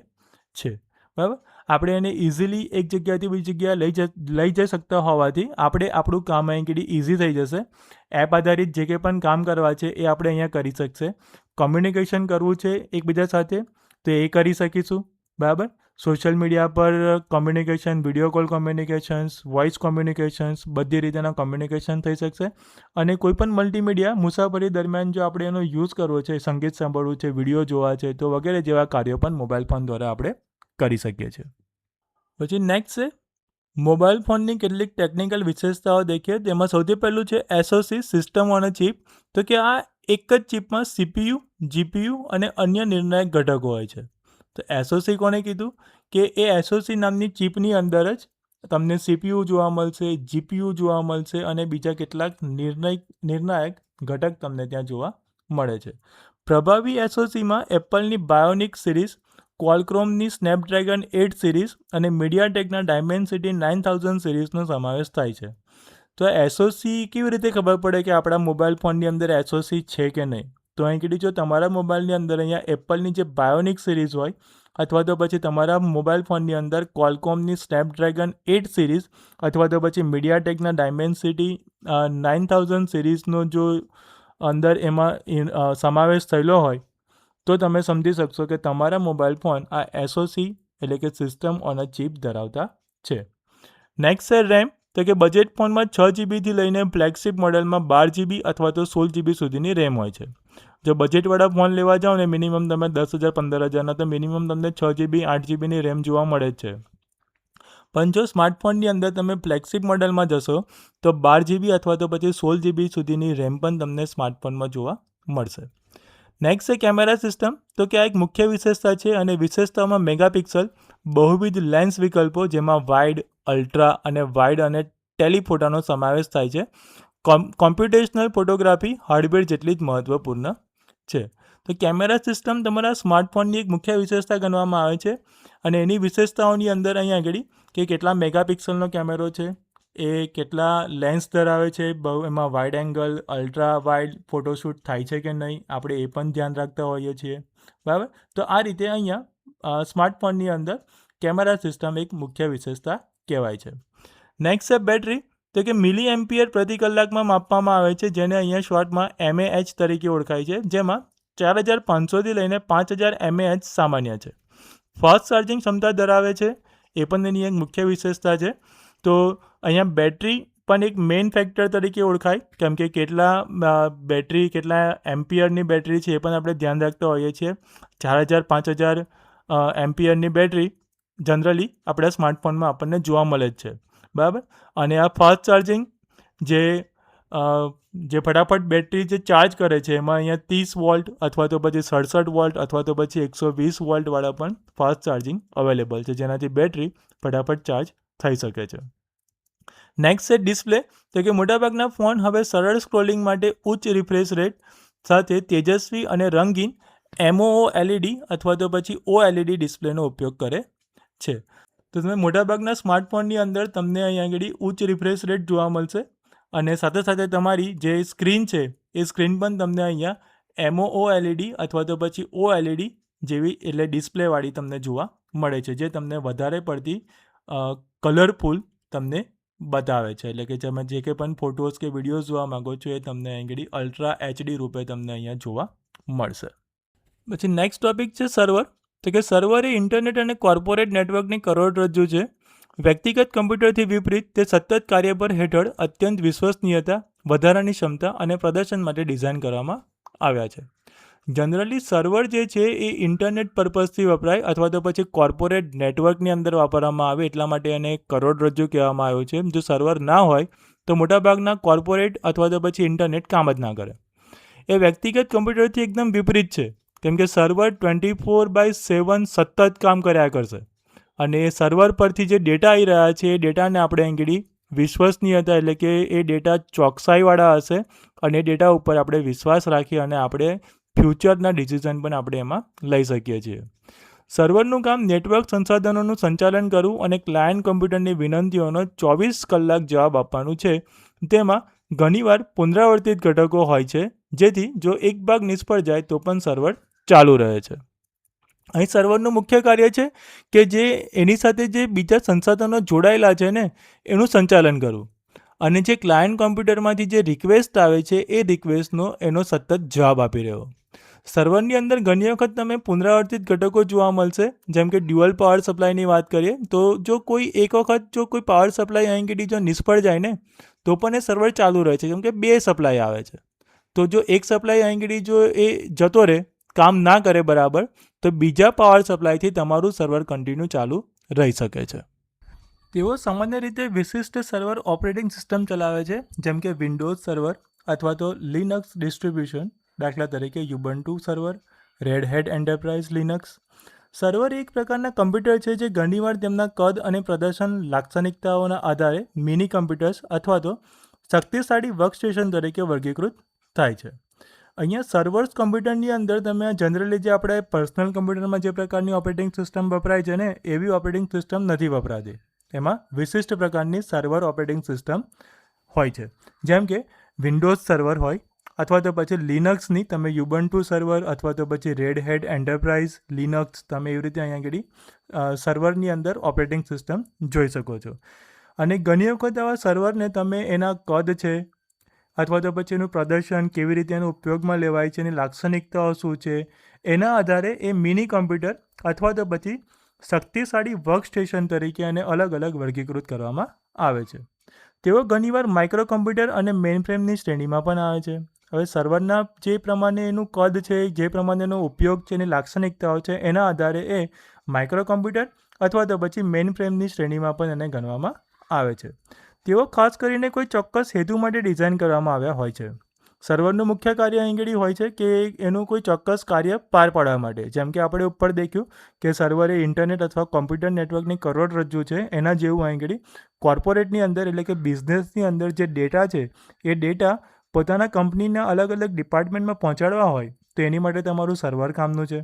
છે. બરાબર, આપણે એને ઇઝીલી એક જગ્યાએથી બીજી જગ્યાએ લઈ જઈ શકતા હોવાથી આપણે આપણું કામ અહીં આગળ ઇઝી થઈ જશે. એપ આધારિત જે કંઈ પણ કામ કરવા છે એ આપણે અહીંયા કરી શકશે. કોમ્યુનિકેશન કરવું છે એકબીજા સાથે તો એ કરી શકીશું. બરાબર, સોશિયલ મીડિયા પર communication, video call communications, voice communications, બધી રીતેના કોમ્યુનિકેશન થઈ શકશે. અને કોઈપણ મલ્ટીમીડિયા મુસાફરી દરમિયાન જો આપણે એનો યુઝ કરવો છે, સંગીત સાંભળવું છે, વિડીયો જોવા છે તો વગેરે જેવા કાર્યો પણ મોબાઈલ ફોન દ્વારા આપણે કરી શકીએ છીએ. પછી નેક્સ્ટ છે મોબાઈલ ફોનની કેટલીક ટેકનિકલ વિશેષતાઓ દેખીએ. તેમાં સૌથી પહેલું છે SoC, system on a chip. તો કે આ એક જ ચિપમાં CPU, GPU અને અન્ય નિર્ણાયક ઘટકો હોય છે. તો SoC કોને કીધું કે એ SoC નામની ચિપની અંદર જ તમને CPU જોવા મળશે, GPU જોવા મળશે અને બીજા કેટલાક નિર્ણાયક ઘટક તમને ત્યાં જોવા મળે છે. પ્રભાવી SoCમાં એપલની બાયોનિક સિરીઝ, ક્વોલકોમની સ્નેપડ્રેગન 8 સિરીઝ અને મીડિયાટેકના ડાયમેન્સિટી 9000 સિરીઝનો સમાવેશ થાય છે. તો SoC કેવી રીતે ખબર પડે કે આપણા મોબાઈલ ફોનની અંદર SoC છે કે નહીં? તો અહીં કીધું જો તમારા મોબાઈલની અંદર અહીંયા એપલની જે બાયોનિક સિરીઝ હોય અથવા તો પછી તમારા મોબાઈલ ફોનની અંદર ક્વોલકોમની સ્નેપડ્રેગન 8 સિરીઝ અથવા તો પછી મીડિયાટેકના ડાયમેન્સિટી 9000 સિરીઝનો જો અંદર એમાં સમાવેશ થયેલો હોય તો તમે સમજી શકશો કે તમારા મોબાઈલ ફોન આ SoC એટલે કે સિસ્ટમ ઓન અ ચિપ ધરાવતા છે. નેક્સ્ટ છે રેમ. તો કે બજેટ ફોનમાં 6GB લઈને ફ્લેગશિપ મોડેલમાં 12GB અથવા તો 16GB સુધીની રેમ હોય છે. જો બજેટવાળા ફોન લેવા જાઓ ને મિનિમમ તમે 10,000 15,000ના તો મિનિમમ તમને 6GB 8GBની રેમ જોવા મળે જ છે. પણ જો સ્માર્ટફોનની અંદર તમે ફ્લેગશિપ મોડેલમાં જશો તો 12GB અથવા તો પછી 16GB સુધીની રેમ પણ તમને સ્માર્ટફોનમાં જોવા મળશે. નેક્સ્ટ છે કેમેરા સિસ્ટમ. તો કે આ એક મુખ્ય વિશેષતા છે અને વિશેષતાઓમાં મેગાપિક્સલ, બહુવિધ લેન્સ વિકલ્પો જેમાં વાઇડ, અલ્ટ્રા અને વાઇડ અને ટેલિફોટાનો સમાવેશ થાય છે. કોમ્પ્યુટેશનલ ફોટોગ્રાફી હાર્ડવેર જેટલી જ મહત્ત્વપૂર્ણ છે. તો કેમેરા સિસ્ટમ તમારા સ્માર્ટફોનની એક મુખ્ય વિશેષતા ગણવામાં આવે છે અને એની વિશેષતાઓની અંદર અહીંયા આગળ કે કેટલા મેગાપિક્સલનો કેમેરો છે, એ કેટલા લેન્સ ધરાવે છે, એમાં wide angle, ultra wide photoshoot થાય છે કે નહીં, આપણે એ પણ ધ્યાન રાખતા હોઈએ છીએ. બરાબર, તો આ રીતે અહીંયા સ્માર્ટફોનની અંદર કેમેરા સિસ્ટમ એક મુખ્ય વિશેષતા કહેવાય છે. નેક્સ્ટ છે બેટરી. તો કે મિલી એમ્પિયર પ્રતિ કલાકમાં માપવામાં આવે છે, જેને અહીંયા શોર્ટમાં mAh તરીકે ઓળખાય છે, જેમાં 4500થી લઈને 5000 mAh સામાન્ય છે. ફાસ્ટ ચાર્જિંગ ક્ષમતા ધરાવે છે, એ પણ એની એક મુખ્ય વિશેષતા છે. તો અહીંયા બેટરી પણ એક મેઇન ફેક્ટર તરીકે ઓળખાય, કેમ કે કેટલા એમ્પિયરની બેટરી છે એ પણ આપણે ધ્યાન રાખતા હોઈએ છીએ. 4000 5000 એમ્પિયરની બેટરી જનરલી આપણા સ્માર્ટફોનમાં આપણને જોવા મળે જ છે. બરાબર, અને આ ફાસ્ટ ચાર્જિંગ જે ફટાફટ બેટરી જે ચાર્જ કરે છે એમાં અહીંયા 30 વોલ્ટ અથવા તો પછી 67 વોલ્ટ અથવા તો પછી 120 વોલ્ટવાળા પણ ફાસ્ટ ચાર્જિંગ અવેલેબલ છે, જેનાથી બેટરી ફટાફટ ચાર્જ થઈ શકે છે. નેક્સ્ટ છે ડિસ્પ્લે. તો કે મોટાભાગના ફોન હવે સરળ સ્ક્રોલિંગ માટે ઉચ્ચ રિફ્રેશ રેટ સાથે તેજસ્વી અને રંગીન MOOLED અથવા તો પછી OLED ડિસ્પ્લેનો ઉપયોગ કરે છે. તો તમે મોટાભાગના સ્માર્ટફોનની અંદર તમને અહીં આગળ ઉચ્ચ રિફ્રેશ રેટ જોવા મળશે અને સાથે સાથે તમારી જે સ્ક્રીન છે એ સ્ક્રીન પણ તમને અહીંયા MOOLED અથવા તો પછી OLED જેવી એટલે ડિસ્પ્લેવાળી તમને જોવા મળે છે, જે તમને વધારે પડતી કલરફુલ તમને બતાવે છે. એટલે કે તમે જે કંઈ પણ ફોટોઝ કે વિડીયોઝ જોવા માગો છો એ તમને અહીં અલ્ટ્રા HD રૂપે તમને અહીંયા જોવા મળશે. પછી નેક્સ્ટ ટોપિક છે સર્વર. તો કે સર્વર એ ઇન્ટરનેટ અને કોર્પોરેટ નેટવર્કની કરોડરજ્જુ છે. વ્યક્તિગત કમ્પ્યુટરથી વિપરીત તે સતત કાર્યભાર હેઠળ અત્યંત વિશ્વસનીયતા, વધારાની ક્ષમતા અને પ્રદર્શન માટે ડિઝાઇન કરવામાં આવ્યા છે. જનરલી સર્વર જે છે એ ઇન્ટરનેટ પર્પઝથી વપરાય અથવા તો પછી કોર્પોરેટ નેટવર્કની અંદર વાપરવામાં આવે, એટલા માટે એને કરોડરજ્જુ કહેવામાં આવ્યું છે. જો સર્વર ના હોય તો મોટાભાગના કોર્પોરેટ અથવા તો પછી ઇન્ટરનેટ કામ જ ના કરે. એ વ્યક્તિગત કમ્પ્યુટરથી એકદમ વિપરીત છે, કેમ કે સર્વર 24/7 સતત કામ કર્યા કરશે અને સર્વર પરથી જે ડેટા આવી રહ્યા છે એ ડેટાને આપણે આગળ વિશ્વસનીયતા એટલે કે એ ડેટા ચોકસાઈવાળા હશે અને એ ડેટા ઉપર આપણે વિશ્વાસ રાખી અને આપણે ફ્યુચરના ડિસિઝન પણ આપણે એમાં લઈ શકીએ છીએ. સર્વરનું કામ નેટવર્ક સંસાધનોનું સંચાલન કરવું અને ક્લાયન્ટ કમ્પ્યુટરની વિનંતીઓનો 24 કલાક જવાબ આપવાનું છે. તેમાં ઘણીવાર પુનરાવર્તિત ઘટકો હોય છે, જેથી જો એક ભાગ નિષ્ફળ જાય તો પણ સર્વર ચાલુ રહે છે. અહીં સર્વરનું મુખ્ય કાર્ય છે કે જે એની સાથે જે બીજા સંસાધનો જોડાયેલા છે ને એનું સંચાલન કરવું અને જે ક્લાયન્ટ કમ્પ્યુટરમાંથી જે રિક્વેસ્ટ આવે છે એ રિક્વેસ્ટનો એનો સતત જવાબ આપી રહ્યો. સર્વરની અંદર ઘણી વખત તમે પુનરાવર્તિત ઘટકો જોવા મળશે, જેમ કે ડ્યુઅલ પાવર સપ્લાયની વાત કરીએ તો જો કોઈ એક વખત જો કોઈ પાવર સપ્લાય અહીં આગળ જો નિષ્ફળ જાય ને તો પણ એ સર્વર ચાલુ રહે છે, કેમ કે બે સપ્લાય આવે છે. તો જો એક સપ્લાય અહીં આગળ જો એ જતો રહે, કામ ના કરે બરાબર, તો બીજા પાવર સપ્લાયથી તમારું સર્વર કન્ટિન્યુ ચાલુ રહી શકે છે. તેઓ સામાન્ય રીતે વિશિષ્ટ સર્વર ઓપરેટિંગ સિસ્ટમ ચલાવે છે, જેમ કે વિન્ડોઝ સર્વર અથવા તો લિનક્સ ડિસ્ટ્રીબ્યુશન, દાખલા તરીકે Ubuntu server, Red Hat Enterprise Linux. Server એક પ્રકારના કમ્પ્યુટર છે જે ઘણીવાર તેમના કદ અને પ્રદર્શન લાક્ષણિકતાઓના આધારે મિની કમ્પ્યુટર્સ અથવા તો શક્તિશાળી વર્કસ્ટેશન તરીકે વર્ગીકૃત થાય છે. અહીંયા સર્વર્સ કમ્પ્યુટરની અંદર તમે જનરલી જે આપણે પર્સનલ કમ્પ્યુટરમાં જે પ્રકારની ઓપરેટિંગ સિસ્ટમ વપરાય છે ને એવી ઓપરેટિંગ સિસ્ટમ નથી વપરાતી. એમાં વિશિષ્ટ પ્રકારની સર્વર ઓપરેટિંગ સિસ્ટમ હોય છે, જેમ કે વિન્ડોઝ સર્વર હોય અથવા તો પછી લિનક્સની તમે યુબન્ટુ સર્વર અથવા તો પછી રેડ હેટ એન્ટરપ્રાઇઝ લિનક્સ, તમે એવી રીતે અહીંયા આગળ સર્વરની અંદર ઓપરેટિંગ સિસ્ટમ જોઈ શકો છો. અને ઘણી વખત આવા સર્વરને તમે એના કદ છે અથવા તો પછી એનું પ્રદર્શન કેવી રીતે એનો ઉપયોગમાં લેવાય છે, એની લાક્ષણિકતાઓ શું છે, એના આધારે એ મિની કમ્પ્યુટર અથવા તો પછી શક્તિશાળી વર્કસ્ટેશન તરીકે એને અલગ અલગ વર્ગીકૃત કરવામાં આવે છે. તેઓ ઘણીવાર માઇક્રો કમ્પ્યુટર અને મેઇનફ્રેમની શ્રેણીમાં પણ આવે છે. હવે સર્વરના જે પ્રમાણે એનું કદ છે, જે પ્રમાણે એનો ઉપયોગ છે, એની લાક્ષણિકતાઓ છે, એના આધારે એ માઇક્રો કમ્પ્યુટર અથવા તો પછી મેઇનફ્રેમની શ્રેણીમાં પણ એને ગણવામાં આવે છે. તેઓ ખાસ કરીને કોઈ ચોક્કસ હેતુ માટે ડિઝાઇન કરવામાં આવ્યા હોય છે. સર્વરનું મુખ્ય કાર્ય અહીં આગળ હોય છે કે એનું કોઈ ચોક્કસ કાર્ય પાર પાડવા માટે, જેમ કે આપણે ઉપર દેખ્યું કે સર્વર એ ઇન્ટરનેટ અથવા કોમ્પ્યુટર નેટવર્કની કરોડરજ્જુ છે, એના જેવું અહીં આગળ કોર્પોરેટની અંદર એટલે કે બિઝનેસની અંદર જે ડેટા છે એ ડેટા પોતાના કંપનીના અલગ અલગ ડિપાર્ટમેન્ટમાં પહોંચાડવા હોય તો એની માટે તમારું સર્વર કામનું છે.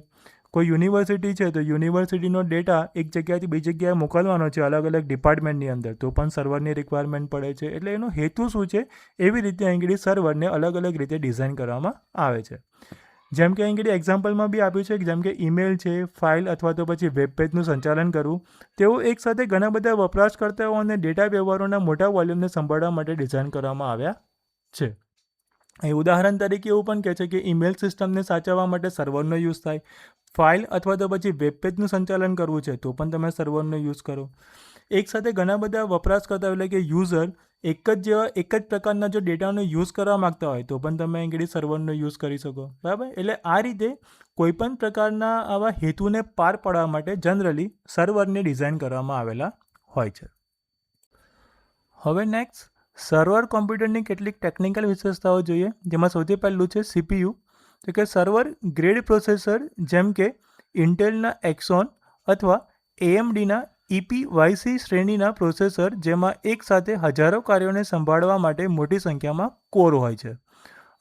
કોઈ યુનિવર્સિટી છે તો યુનિવર્સિટીનો ડેટા એક જગ્યાએથી બીજી જગ્યાએ મોકલવાનો છે અલગ અલગ ડિપાર્ટમેન્ટની અંદર, તો પણ સર્વરની રિક્વાયરમેન્ટ પડે છે. એટલે એનો હેતુ શું છે એવી રીતે અહીં આગળ સર્વરને અલગ અલગ રીતે ડિઝાઇન કરવામાં આવે છે. જેમ કે અહીં આગળ એક્ઝામ્પલમાં બી આપ્યું છે કે જેમ કે ઈમેલ છે, ફાઇલ અથવા તો પછી વેબ પેજનું સંચાલન કરવું, તેઓ એકસાથે ઘણા બધા વપરાશકર્તાઓ અને ડેટા વ્યવહારોના મોટા વોલ્યુમને સંભાળવા માટે ડિઝાઇન કરવામાં આવ્યા છે. એ ઉદાહરણ તરીકે એવું પણ કહે છે કે ઈમેલ સિસ્ટમને સાચવવા માટે સર્વરનો યુઝ થાય, ફાઇલ અથવા તો પછી વેબ પેજનું સંચાલન કરવું છે તો પણ તમે સર્વરનો યુઝ કરો. એકસાથે ઘણા બધા વપરાશકર્તાઓ એટલે કે યુઝર એક જ પ્રકારના જો ડેટાનો યુઝ કરવા માગતા હોય તો પણ તમે આગળ સર્વરનો યુઝ કરી શકો, બરાબર. એટલે આ રીતે કોઈપણ પ્રકારના આવા હેતુને પાર પાડવા માટે જનરલી સર્વરને ડિઝાઇન કરવામાં આવેલા હોય છે. હવે નેક્સ્ટ સર્વર કોમ્પ્યુટરની કેટલીક ટેકનિકલ વિશેષતાઓ જોઈએ, જેમાં સૌથી પહેલું છે CPU. તો કે સર્વર ગ્રેડ પ્રોસેસર જેમ કે ઇન્ટેલના એક્સોન અથવા AMDના EPYC શ્રેણીના પ્રોસેસર, જેમાં એકસાથે હજારો કાર્યોને સંભાળવા માટે મોટી સંખ્યામાં કોર હોય છે.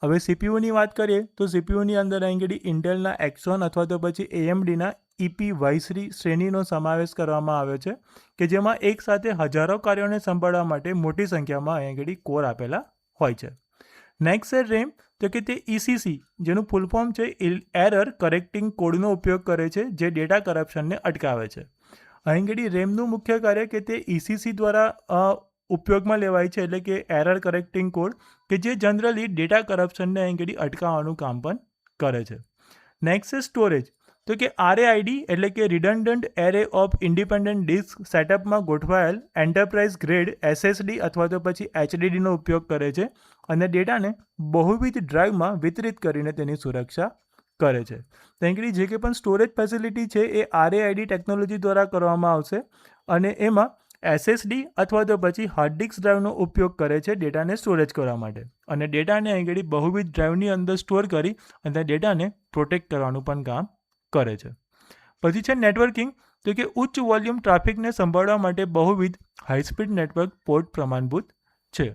હવે CPUની વાત કરીએ તો CPUની અંદર અહીં આગળ ઇન્ટેલના એક્સોન અથવા તો પછી AMDના EPYC શ્રેણીનો સમાવેશ કરવામાં આવ્યો છે કે જેમાં એકસાથે હજારો કાર્યોને સંભાળવા માટે મોટી સંખ્યામાં અહીં આગળ કોર આપેલા હોય છે. નેક્સ્ટ છે રેમ. તો કે તે ECC, જેનું ફૂલ ફોર્મ છે એરર કરેક્ટિંગ કોડનો ઉપયોગ કરે છે, જે ડેટા કરપ્શનને અટકાવે છે. અહીં આગળ રેમનું મુખ્ય કાર્ય કે તે ECC દ્વારા ઉપયોગમાં લેવાય છે, એટલે કે એરર કરેક્ટિંગ કોડ, કે જે જનરલી ડેટા કરપ્શનને અહીં આગળ અટકાવવાનું કામ પણ કરે છે. નેક્સ્ટ છે સ્ટોરેજ. તો કે RAID એટલે કે redundant array of independent disk સેટઅપમાં ગોઠવાયેલ એન્ટરપ્રાઇઝ ગ્રેડ SSD અથવા તો પછી HDDનો ઉપયોગ કરે છે અને ડેટાને બહુવિધ ડ્રાઇવમાં વિતરિત કરીને તેની સુરક્ષા કરે છે. ત્યાં આગળ જે કંઈ પણ સ્ટોરેજ ફેસિલિટી છે એ RAID ટેકનોલોજી દ્વારા કરવામાં આવશે અને એમાં SSD અથવા તો પછી હાર્ડ ડિસ્ક ડ્રાઈવનો ઉપયોગ કરે છે ડેટાને સ્ટોરેજ કરવા માટે, અને ડેટાને આગળ બહુવિધ ડ્રાઈવની અંદર સ્ટોર કરી અને ડેટાને પ્રોટેક્ટ કરવાનું પણ કામ કરે છે. પછી છે નેટવર્કિંગ, તો કે ઉચ્ચ વોલ્યુમ ટ્રાફિકને સંભાળવા માટે બહુવિધ હાઈસ્પીડ નેટવર્ક પોર્ટ પ્રમાણભૂત છે.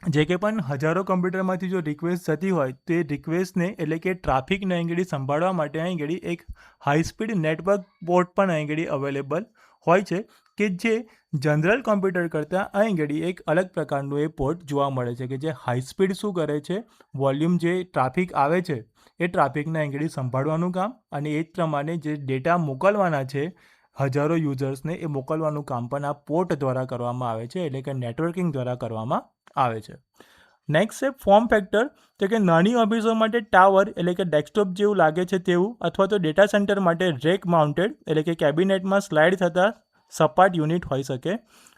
જે કે પણ હજારો કમ્પ્યુટરમાંથી જો રિક્વેસ્ટ જતી હોય તો એ રિક્વેસ્ટને એટલે કે ટ્રાફિકને આગળ સંભાળવા માટે આગળ એક હાઈ સ્પીડ નેટવર્ક પોર્ટ પણ આગળ અવેલેબલ હોય છે, કે જે જનરલ કોમ્પ્યુટર કરતાં આગળ એક અલગ પ્રકારનું એ પોર્ટ જોવા મળે છે, કે જે હાઈ સ્પીડ શું કરે છે, વોલ્યુમ જે ટ્રાફિક આવે છે એ ટ્રાફિકને આગળ સંભાળવાનું કામ, અને એ જ પ્રમાણે જે ડેટા મોકલવાના છે હજારો યુઝર્સને એ મોકલવાનું કામ પણ આ પોર્ટ દ્વારા કરવામાં આવે છે, એટલે કે નેટવર્કિંગ દ્વારા કરવામાં આવે છે. નેક્સ્ટ છે ફોર્મ ફેક્ટર, તો કે નાની ઓફિસો માટે ટાવર એટલે કે ડેસ્કટોપ જેવું લાગે છે તેવું, અથવા તો ડેટા સેન્ટર માટે રેક માઉન્ટેડ એટલે કે કેબિનેટમાં સ્લાઇડ થતા સપાટ યુનિટ હોઈ શકે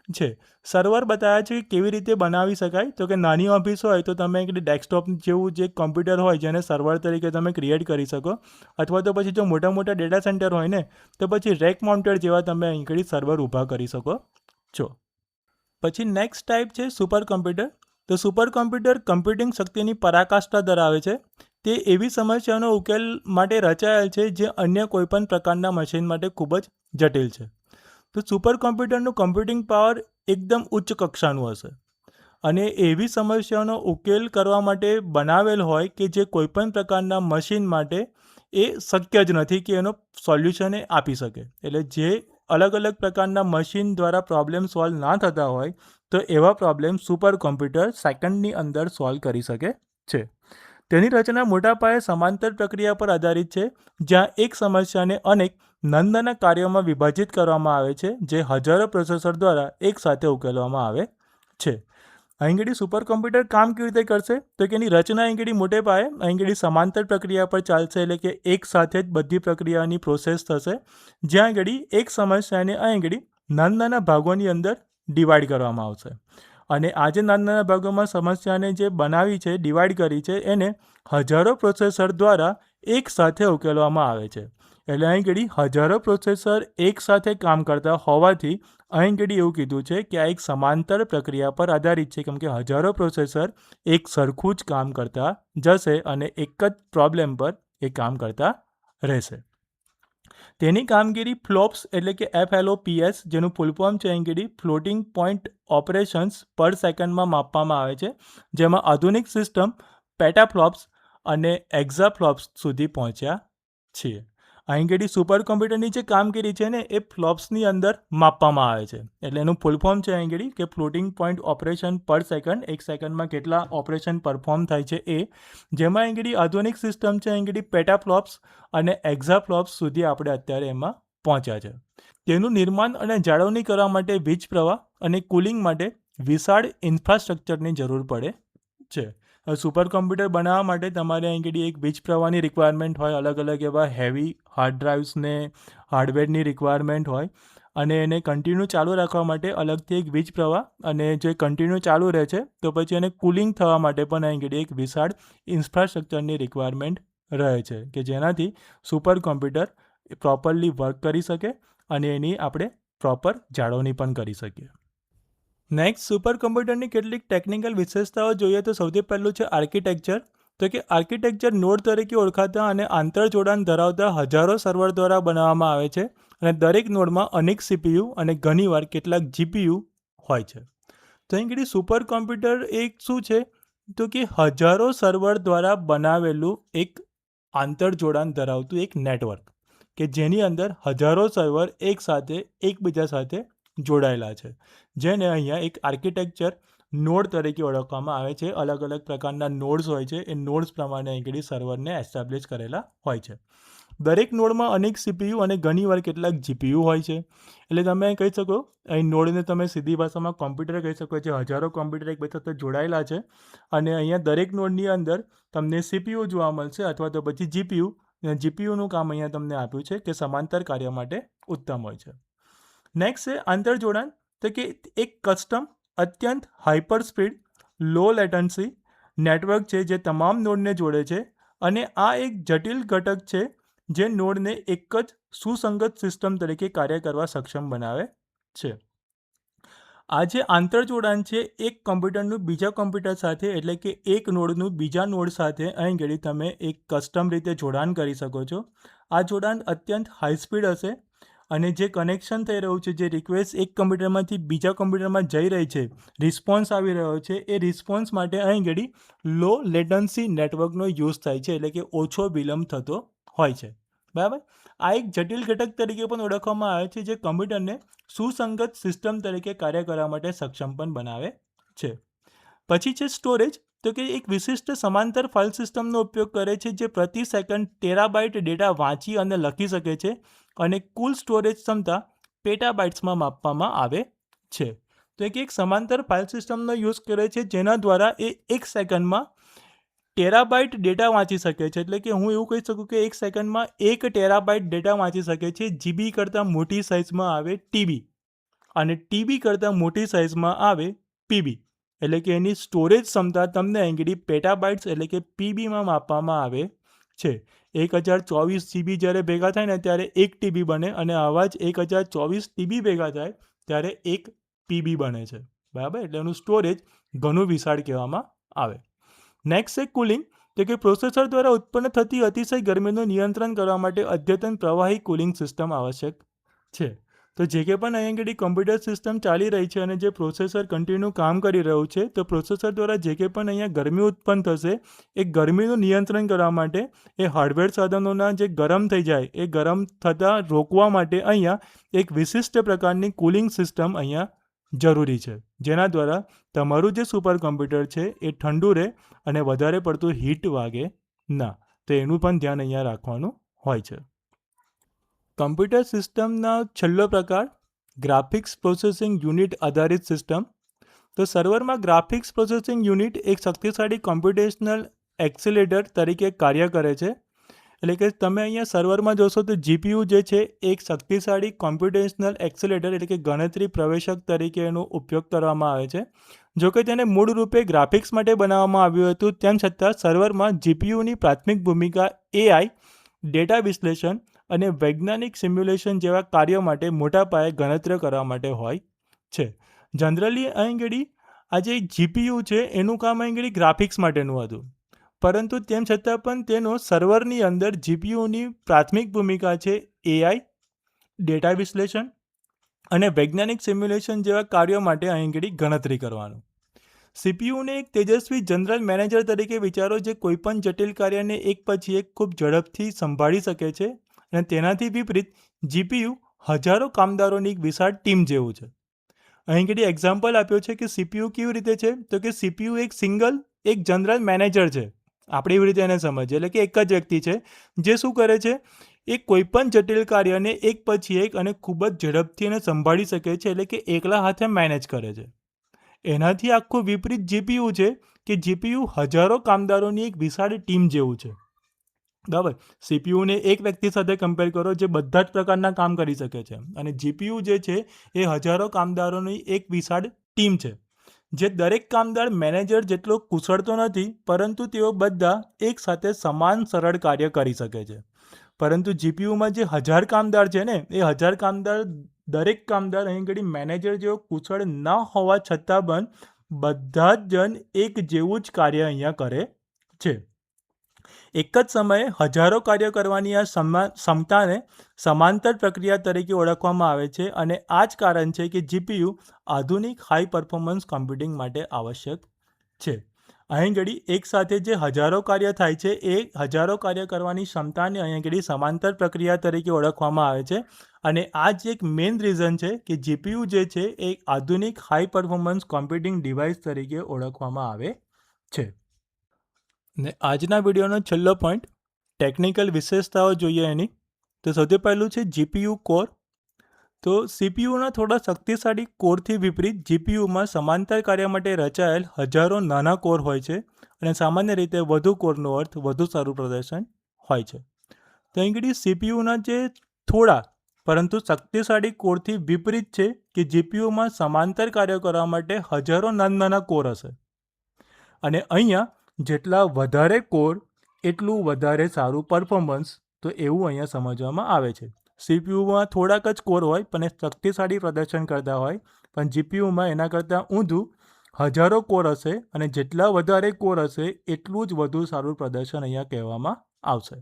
છે. સર્વર બતાવ્યા છે કે કેવી રીતે બનાવી શકાય, તો કે નાની ઓફિસ હોય તો તમે એક ડેસ્કટોપ જેવું જે કમ્પ્યુટર હોય જેને સર્વર તરીકે તમે ક્રિએટ કરી શકો, અથવા તો પછી જો મોટા મોટા ડેટા સેન્ટર હોય ને તો પછી રેક માઉન્ટેડ જેવા તમે અહીં સર્વર ઊભા કરી શકો છો. પછી નેક્સ્ટ ટાઈપ છે સુપર કમ્પ્યુટર. તો સુપર કમ્પ્યુટર કમ્પ્યુટિંગ શક્તિની પરાકાષ્ઠા ધરાવે છે. તે એવી સમસ્યાનો ઉકેલ માટે રચાયેલ છે જે અન્ય કોઈપણ પ્રકારના મશીન માટે ખૂબ જ જટિલ છે. તો સુપર કમ્પ્યુટરનું કમ્પ્યુટિંગ પાવર એકદમ ઉચ્ચ કક્ષાનું હશે અને એવી સમસ્યાનો ઉકેલ કરવા માટે બનાવેલ હોય કે જે કોઈપણ પ્રકારના મશીન માટે એ શક્ય જ નથી કે એનો સોલ્યુશન એ આપી શકે. એટલે જે અલગ અલગ પ્રકારના મશીન દ્વારા પ્રોબ્લેમ સોલ્વ ના થતા હોય તો એવા પ્રોબ્લેમ સુપર કોમ્પ્યુટર સેકન્ડની અંદર સોલ્વ કરી શકે છે. તેની રચના મોટા પાયે સમાંતર પ્રક્રિયા પર આધારિત છે, જ્યાં એક સમસ્યાને અનેક નાના કાર્યોમાં વિભાજિત કરવામાં આવે છે જે હજારો પ્રોસેસર દ્વારા એકસાથે ઉકેલવામાં આવે છે. અહીં સુપર કમ્પ્યુટર કામ કેવી રીતે કરશે, તો કે એની રચના અહીં મોટે પાયે અહીં સમાંતર પ્રક્રિયા પર ચાલશે, એટલે કે એક સાથે જ બધી પ્રક્રિયાની પ્રોસેસ થશે, જ્યાં આગળ એક સમસ્યાને અહીં નાના ભાગોની અંદર ડિવાઈડ કરવામાં આવશે, અને આ જે નાના ભાગોમાં સમસ્યાને જે બનાવી છે, ડિવાઈડ કરી છે, એને હજારો પ્રોસેસર દ્વારા એક સાથે ઉકેલવામાં આવે છે. એટલે અહીં હજારો પ્રોસેસર એક સાથે કામ કરતા હોવાથી અહીં એવું કીધું છે કે આ એક સમાંતર પ્રક્રિયા પર આધારિત છે, કેમ કે હજારો પ્રોસેસર એક સરખું જ કામ કરતા જશે અને એક જ પ્રોબ્લેમ પર એ કામ કરતા રહેશે. તેની કામગીરી ફ્લોપ્સ એટલે કે FLOPS, જેનું ફૂલ ફોર્મ છે અહીં ફ્લોટિંગ પોઈન્ટ ઓપરેશન્સ પર સેકન્ડમાં માપવામાં આવે છે, જેમાં આધુનિક સિસ્ટમ પેટાફ્લોપ્સ અને એક્ઝાફ્લોપ્સ સુધી પહોંચ્યા છીએ. અહીં સુપર કમ્પ્યુટરની જે કામગીરી છે ને એ ફ્લોપ્સની અંદર માપવામાં આવે છે, એટલે એનું ફૂલ ફોર્મ છે અહીં કે ફ્લોટિંગ પોઈન્ટ ઓપરેશન પર સેકન્ડ, એક સેકન્ડમાં કેટલા ઓપરેશન પરફોર્મ થાય છે એ, જેમાં અહીં આધુનિક સિસ્ટમ છે અહીં પેટાફ્લોપ્સ અને એક્ઝાફ્લોપ્સ સુધી આપણે અત્યારે એમાં પહોંચ્યા છે. તેનું નિર્માણ અને જાળવણી કરવા માટે વીજ પ્રવાહ અને કુલિંગ માટે વિશાળ ઇન્ફ્રાસ્ટ્રક્ચરની જરૂર પડે છે. સુપર કમ્પ્યુટર બનાવવા માટે તમારે અહીં એક વીજ પ્રવાહની રિક્વાયરમેન્ટ હોય, અલગ અલગ એવા હેવી હાર્ડ ડ્રાઇવ્સને હાર્ડવેરની રિક્વાયરમેન્ટ હોય, અને એને કન્ટિન્યુ ચાલુ રાખવા માટે અલગથી એક વીજ પ્રવાહ, અને જે કન્ટિન્યુ ચાલુ રહે છે તો પછી એને કુલિંગ થવા માટે પણ અહીં એક વિશાળ ઇન્ફ્રાસ્ટ્રક્ચરની રિક્વાયરમેન્ટ રહે છે, કે જેનાથી સુપર કોમ્પ્યુટર પ્રોપરલી વર્ક કરી શકે અને એની આપણે પ્રોપર જાળવણી પણ કરી શકીએ. નેક્સ્ટ સુપર કમ્પ્યુટરની કેટલીક ટેકનિકલ વિશેષતાઓ જોઈએ તો સૌથી પહેલું છે આર્કિટેક્ચર. તો કે આર્કિટેક્ચર નોડ તરીકે ઓળખાતા અને આંતરજોડાણ ધરાવતા હજારો સર્વર દ્વારા બનાવવામાં આવે છે, અને દરેક નોડમાં અનેક CPU અને ઘણીવાર કેટલાક GPU હોય છે. તો અહીં સુપર કોમ્પ્યુટર એક શું છે, તો કે હજારો સર્વર દ્વારા બનાવેલું એક આંતરજોડાણ ધરાવતું એક નેટવર્ક, કે જેની અંદર હજારો સર્વર એકસાથે એકબીજા સાથે જોડાયેલા છે, જેને અહીંયા એક આર્કિટેક્ચર નોડ તરીકે ઓળખવામાં આવે છે. અલગ અલગ પ્રકારના નોડ્સ હોય છે, એ નોડ્સ પ્રમાણે અહીં સર્વરને એસ્ટાબ્લિશ કરેલા હોય છે. દરેક નોડમાં અનેક CPU અને ઘણીવાર કેટલાક GPU હોય છે. એટલે તમે કહી શકો અહીં નોડને તમે સીધી ભાષામાં કોમ્પ્યુટર કહી શકો, જે હજારો કોમ્પ્યુટર એકબીજા સાથે જોડાયેલા છે, અને અહીંયા દરેક નોડની અંદર તમને CPU જોવા મળશે અથવા તો પછી GPU. GPUનું કામ અહીંયા તમને આપ્યું છે કે સમાંતર કાર્ય માટે ઉત્તમ હોય છે. નેક્સ્ટ છે આંતરજોડાણ. તો કે એક કસ્ટમ અત્યંત hyper speed low latency network છે જે તમામ નોડને જોડે છે અને આ એક જટિલ ઘટક છે જે નોડને એક જ સુસંગત સિસ્ટમ તરીકે કાર્ય કરવા સક્ષમ બનાવે છે. આ જે આંતરજોડાણ છે એક કમ્પ્યુટરનું બીજા કમ્પ્યુટર સાથે, એટલે કે એક નોડનું બીજા નોડ સાથે અહીં ઘડી તમે એક કસ્ટમ રીતે જોડાણ કરી શકો છો. આ જોડાણ અત્યંત હાઈ સ્પીડ હશે અને જે કનેક્શન થઈ રહ્યું છે, જે રિક્વેસ્ટ એક કમ્પ્યુટરમાંથી બીજા કમ્પ્યુટરમાં જઈ રહી છે, રિસ્પોન્સ આવી રહ્યો છે, એ રિસ્પોન્સ માટે અહીં ઘડી લો લેટન્સી નેટવર્કનો યુઝ થાય છે, એટલે કે ઓછો વિલંબ થતો હોય છે. બરાબર. આ એક જટિલ ઘટક તરીકે પણ ઓળખવામાં આવે છે, જે કમ્પ્યુટરને સુસંગત સિસ્ટમ તરીકે કાર્ય કરવા માટે સક્ષમ પણ બનાવે છે. પછી છે સ્ટોરેજ. તો કે એક વિશિષ્ટ સમાંતર ફાઇલ સિસ્ટમનો ઉપયોગ કરે છે, જે પ્રતિ સેકન્ડ ટેરાબાઇટ ડેટા વાંચી અને લખી શકે છે અને કુલ સ્ટોરેજ ક્ષમતા પેટાબાઇટ્સમાં માપવામાં આવે છે. તો એક સમાંતર ફાઇલ સિસ્ટમનો યુઝ કરે છે, જેના દ્વારા એ એક સેકન્ડમાં ટેરાબાઇટ ડેટા વાંચી શકે છે. એટલે કે હું એવું કહી શકું કે એક સેકન્ડમાં 1 ટેરાબાઇટ ડેટા વાંચી શકે છે. જીબી કરતાં મોટી સાઇઝમાં આવે ટીબી અને ટીબી કરતાં મોટી સાઇઝમાં આવે પીબી. એટલે કે એની સ્ટોરેજ ક્ષમતા તમને અહીં પેટાબાઇટ્સ એટલે કે પીબીમાં માપવામાં આવે છે. 1024 જીબી જ્યારે ભેગા થાય ને ત્યારે 1 ટીબી બને અને આવા જ 1024 ટીબી ભેગા થાય ત્યારે 1 પીબી બને છે. બરાબર. એટલે એનું સ્ટોરેજ ઘણું વિશાળ કહેવામાં આવે. નેક્સ્ટ છે કુલિંગ. તો કે પ્રોસેસર દ્વારા ઉત્પન્ન થતી અતિશય ગરમીનું નિયંત્રણ કરવા માટે અદ્યતન પ્રવાહી કુલિંગ સિસ્ટમ આવશ્યક છે. તો જે કે પણ અહીં આગળ કમ્પ્યુટર સિસ્ટમ ચાલી રહી છે અને જે પ્રોસેસર કન્ટિન્યુ કામ કરી રહ્યું છે, તો પ્રોસેસર દ્વારા જે કે પણ અહીંયા ગરમી ઉત્પન્ન થશે, એ ગરમીનું નિયંત્રણ કરવા માટે એ હાર્ડવેર સાધનોના જે ગરમ થઈ જાય એ ગરમ થતાં રોકવા માટે અહીંયા એક વિશિષ્ટ પ્રકારની કુલિંગ સિસ્ટમ અહીંયા જરૂરી છે, જેના દ્વારા તમારું જે સુપર કમ્પ્યુટર છે એ ઠંડુ રહે અને વધારે પડતું હીટ વાગે ના. તો એનું પણ ધ્યાન અહીંયા રાખવાનું હોય છે. કમ્પ્યુટર સિસ્ટમના છેલ્લો પ્રકાર ગ્રાફિક્સ પ્રોસેસિંગ યુનિટ આધારિત સિસ્ટમ. તો સર્વરમાં ગ્રાફિક્સ પ્રોસેસિંગ યુનિટ એક શક્તિશાળી કોમ્પ્યુટેશનલ એક્સિલેટર તરીકે કાર્ય કરે છે. એટલે કે તમે અહીંયા સર્વરમાં જોશો તો જીપીયુ જે છે એક શક્તિશાળી કોમ્પ્યુટેશનલ એક્સિલેટર એટલે કે ગણતરી પ્રવેશક તરીકે એનો ઉપયોગ કરવામાં આવે છે. જો કે તેને મૂળ રૂપે ગ્રાફિક્સ માટે બનાવવામાં આવ્યું હતું, તેમ છતાં સર્વરમાં જીપીયુની પ્રાથમિક ભૂમિકા એઆઈ, ડેટા વિશ્લેષણ અને વૈજ્ઞાનિક સિમ્યુલેશન જેવા કાર્યો માટે મોટા પાયે ગણતરીઓ કરવા માટે હોય છે. જનરલી અહીં ઘડી આ જે જીપીયુ છે એનું કામ અહીં ઘડી ગ્રાફિક્સ માટેનું હતું, પરંતુ તેમ છતાં પણ તેનો સર્વરની અંદર જીપીયુની પ્રાથમિક ભૂમિકા છે એઆઈ, ડેટા વિશ્લેષણ અને વૈજ્ઞાનિક સિમ્યુલેશન જેવા કાર્યો માટે અહીં ઘડી ગણતરી કરવાનું. સીપીયુને એક તેજસ્વી જનરલ મેનેજર તરીકે વિચારો, જે કોઈપણ જટિલ કાર્યને એક પછી એક ખૂબ ઝડપથી સંભાળી શકે છે, અને તેનાથી વિપરીત જીપીયુ હજારો કામદારોની એક વિશાળ ટીમ જેવું છે. અહીં ઘડી એક્ઝામ્પલ આપ્યો છે કે સીપીયુ કેવી રીતે છે, તો કે સીપીયુ એક જનરલ મેનેજર છે. આપણે એવી રીતે એને સમજીએ, એટલે કે એક જ વ્યક્તિ છે જે શું કરે છે, એ કોઈપણ જટિલ કાર્યને એક પછી એક અને ખૂબ જ ઝડપથી એને સંભાળી શકે છે, એટલે કે એકલા હાથે મેનેજ કરે છે. એનાથી આખું વિપરીત જીપીયુ છે કે જીપીયુ હજારો કામદારોની એક વિશાળ ટીમ જેવું છે. બરાબર. સીપીયુને એક વ્યક્તિ સાથે કમ્પેર કરો જે બધા જ પ્રકારના કામ કરી શકે છે, અને જીપીયુ જે છે એ હજારો કામદારોની એક વિશાળ ટીમ છે, જે દરેક કામદાર મેનેજર જેટલો કુશળ તો નથી, પરંતુ તેઓ બધા એક સાથે સમાન સરળ કાર્ય કરી શકે છે. પરંતુ જીપીયુમાં જે 1000 કામદાર છે ને, એ 1000 કામદાર દરેક કામદાર અહીં ઘડી મેનેજર જેવો કુશળ ન હોવા છતાં પણ બધા જ જણ એક જેવું જ કાર્ય અહીંયા કરે છે. એક જ સમયે હજારો કાર્યો કરવાની આ ક્ષમતાને સમાંતર પ્રક્રિયા તરીકે ઓળખવામાં આવે છે, અને આ જ કારણ છે કે જીપીયુ આધુનિક હાઈ પરફોર્મન્સ કમ્પ્યુટિંગ માટે આવશ્યક છે. અહીં ઘડી એક સાથે જે હજારો કાર્ય થાય છે, એ હજારો કાર્ય કરવાની ક્ષમતાને અહીં ઘડી સમાંતર પ્રક્રિયા તરીકે ઓળખવામાં આવે છે, અને આ જ એક મેઇન રીઝન છે કે જીપીયુ જે છે એ આધુનિક હાઈ પરફોર્મન્સ કોમ્પ્યુટિંગ ડિવાઇસ તરીકે ઓળખવામાં આવે છે. ને આજના વિડીયોનો છેલ્લો પોઈન્ટ ટેકનિકલ વિશેષતાઓ જોઈએ એની. તો સૌથી પહેલું છે જીપીયુ કોર. તો સીપીયુના થોડા શક્તિશાળી કોરથી વિપરીત જીપીયુમાં સમાંતર કાર્ય માટે રચાયેલ હજારો નાના કોર હોય છે, અને સામાન્ય રીતે વધુ કોરનો અર્થ વધુ સારું પ્રદર્શન હોય છે. તો અહીં આગળ સીપીયુના જે થોડા પરંતુ શક્તિશાળી કોરથી વિપરીત છે કે જીપીયુમાં સમાંતર કાર્ય કરવા માટે હજારો નાના નાના કોર હશે, અને અહીંયા જેટલા વધારે કોર એટલું વધારે સારું પરફોર્મન્સ, તો એવું અહીંયા સમજવામાં આવે છે. સીપીયુમાં થોડાક જ કોર હોય પણ એ શક્તિશાળી પ્રદર્શન કરતા હોય, પણ જીપીયુમાં એના કરતાં ઊંધું હજારો કોર હશે અને જેટલા વધારે કોર હશે એટલું જ વધુ સારું પ્રદર્શન અહીંયા કહેવામાં આવશે.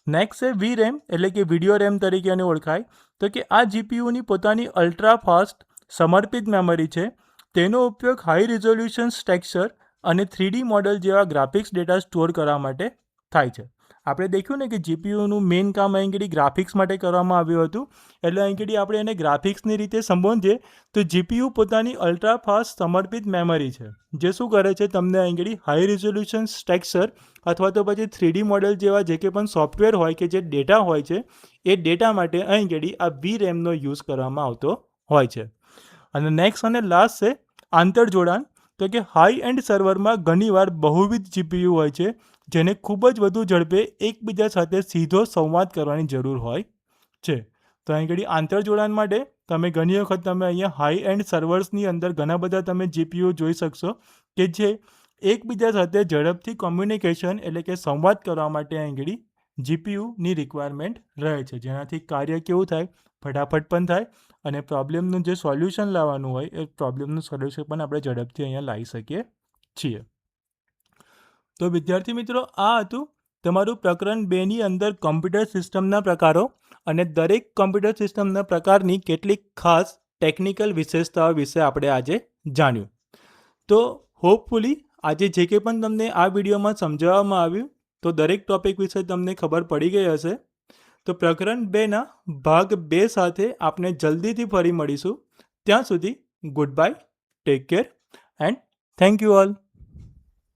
નેક્સ્ટ છે VRAM એટલે કે વિડીયો રેમ તરીકે એને ઓળખાય. તો કે આ જીપીયુની પોતાની અલ્ટ્રા ફાસ્ટ સમર્પિત મેમરી છે. તેનો ઉપયોગ હાઈ રિઝોલ્યુશન ટેક્સચર અને 3D મોડેલ જેવા ગ્રાફિક્સ ડેટા સ્ટોર કરવા માટે થાય છે. આપણે દેખ્યું ને કે જીપીયુનું મેઇન કામ અહીં ગ્રાફિક્સ માટે કરવામાં આવ્યું હતું. એટલે અહીં આપણે એને ગ્રાફિક્સની રીતે સંબોધીએ તો જીપીયુ પોતાની અલ્ટ્રા ફાસ્ટ સમર્પિત મેમરી છે, જે શું કરે છે, તમને અહીં હાઈ રિઝોલ્યુશન ટેક્સચર અથવા તો પછી 3D મોડેલ જેવા જે કે પણ સોફ્ટવેર હોય કે જે ડેટા હોય છે એ ડેટા માટે અહીં આ VRAMનો યુઝ કરવામાં આવતો હોય છે. અને નેક્સ્ટ અને લાસ્ટ છે આંતરજોડાણ. તો કે હાઈ એન્ડ સર્વરમાં ઘણીવાર બહુવિધ જીપીયુ હોય છે જેને ખૂબ જ વધુ ઝડપે એકબીજા સાથે સીધો સંવાદ કરવાની જરૂર હોય છે. તો અહીં આંતરજોડાણ માટે તમે ઘણી વખત તમે અહીંયા હાઈ એન્ડ સર્વર્સની અંદર ઘણા બધા તમે જીપીયુ જોઈ શકશો કે જે એકબીજા સાથે ઝડપથી કોમ્યુનિકેશન એટલે કે સંવાદ કરવા માટે અહીં જીપીયુની રિક્વાયરમેન્ટ રહે છે, જેનાથી કાર્ય કેવું થાય, ફટાફટ પણ થાય અને પ્રોબ્લેમનું જે સોલ્યુશન લાવવાનું હોય એ પ્રોબ્લેમનું સોલ્યુશન પણ આપણે ઝડપથી અહીંયા લાવી શકીએ છીએ. તો વિદ્યાર્થી મિત્રો, આ હતું તમારું પ્રકરણ 2ની અંદર કમ્પ્યુટર સિસ્ટમના પ્રકારો અને દરેક કમ્પ્યુટર સિસ્ટમના પ્રકારની કેટલીક ખાસ ટેકનિકલ વિશેષતાઓ વિશે આપણે આજે જાણ્યું. તો હોપફુલી આજે જે કંઈ પણ તમને આ વિડીયોમાં સમજાવવામાં આવ્યું તો દરેક ટોપિક વિશે તમને ખબર પડી ગઈ હશે. તો પ્રકરણ 2ના ભાગ 2 સાથે આપણે જલ્દીથી ફરી મળીશું. ત્યાં સુધી good bye, take care and thank you all.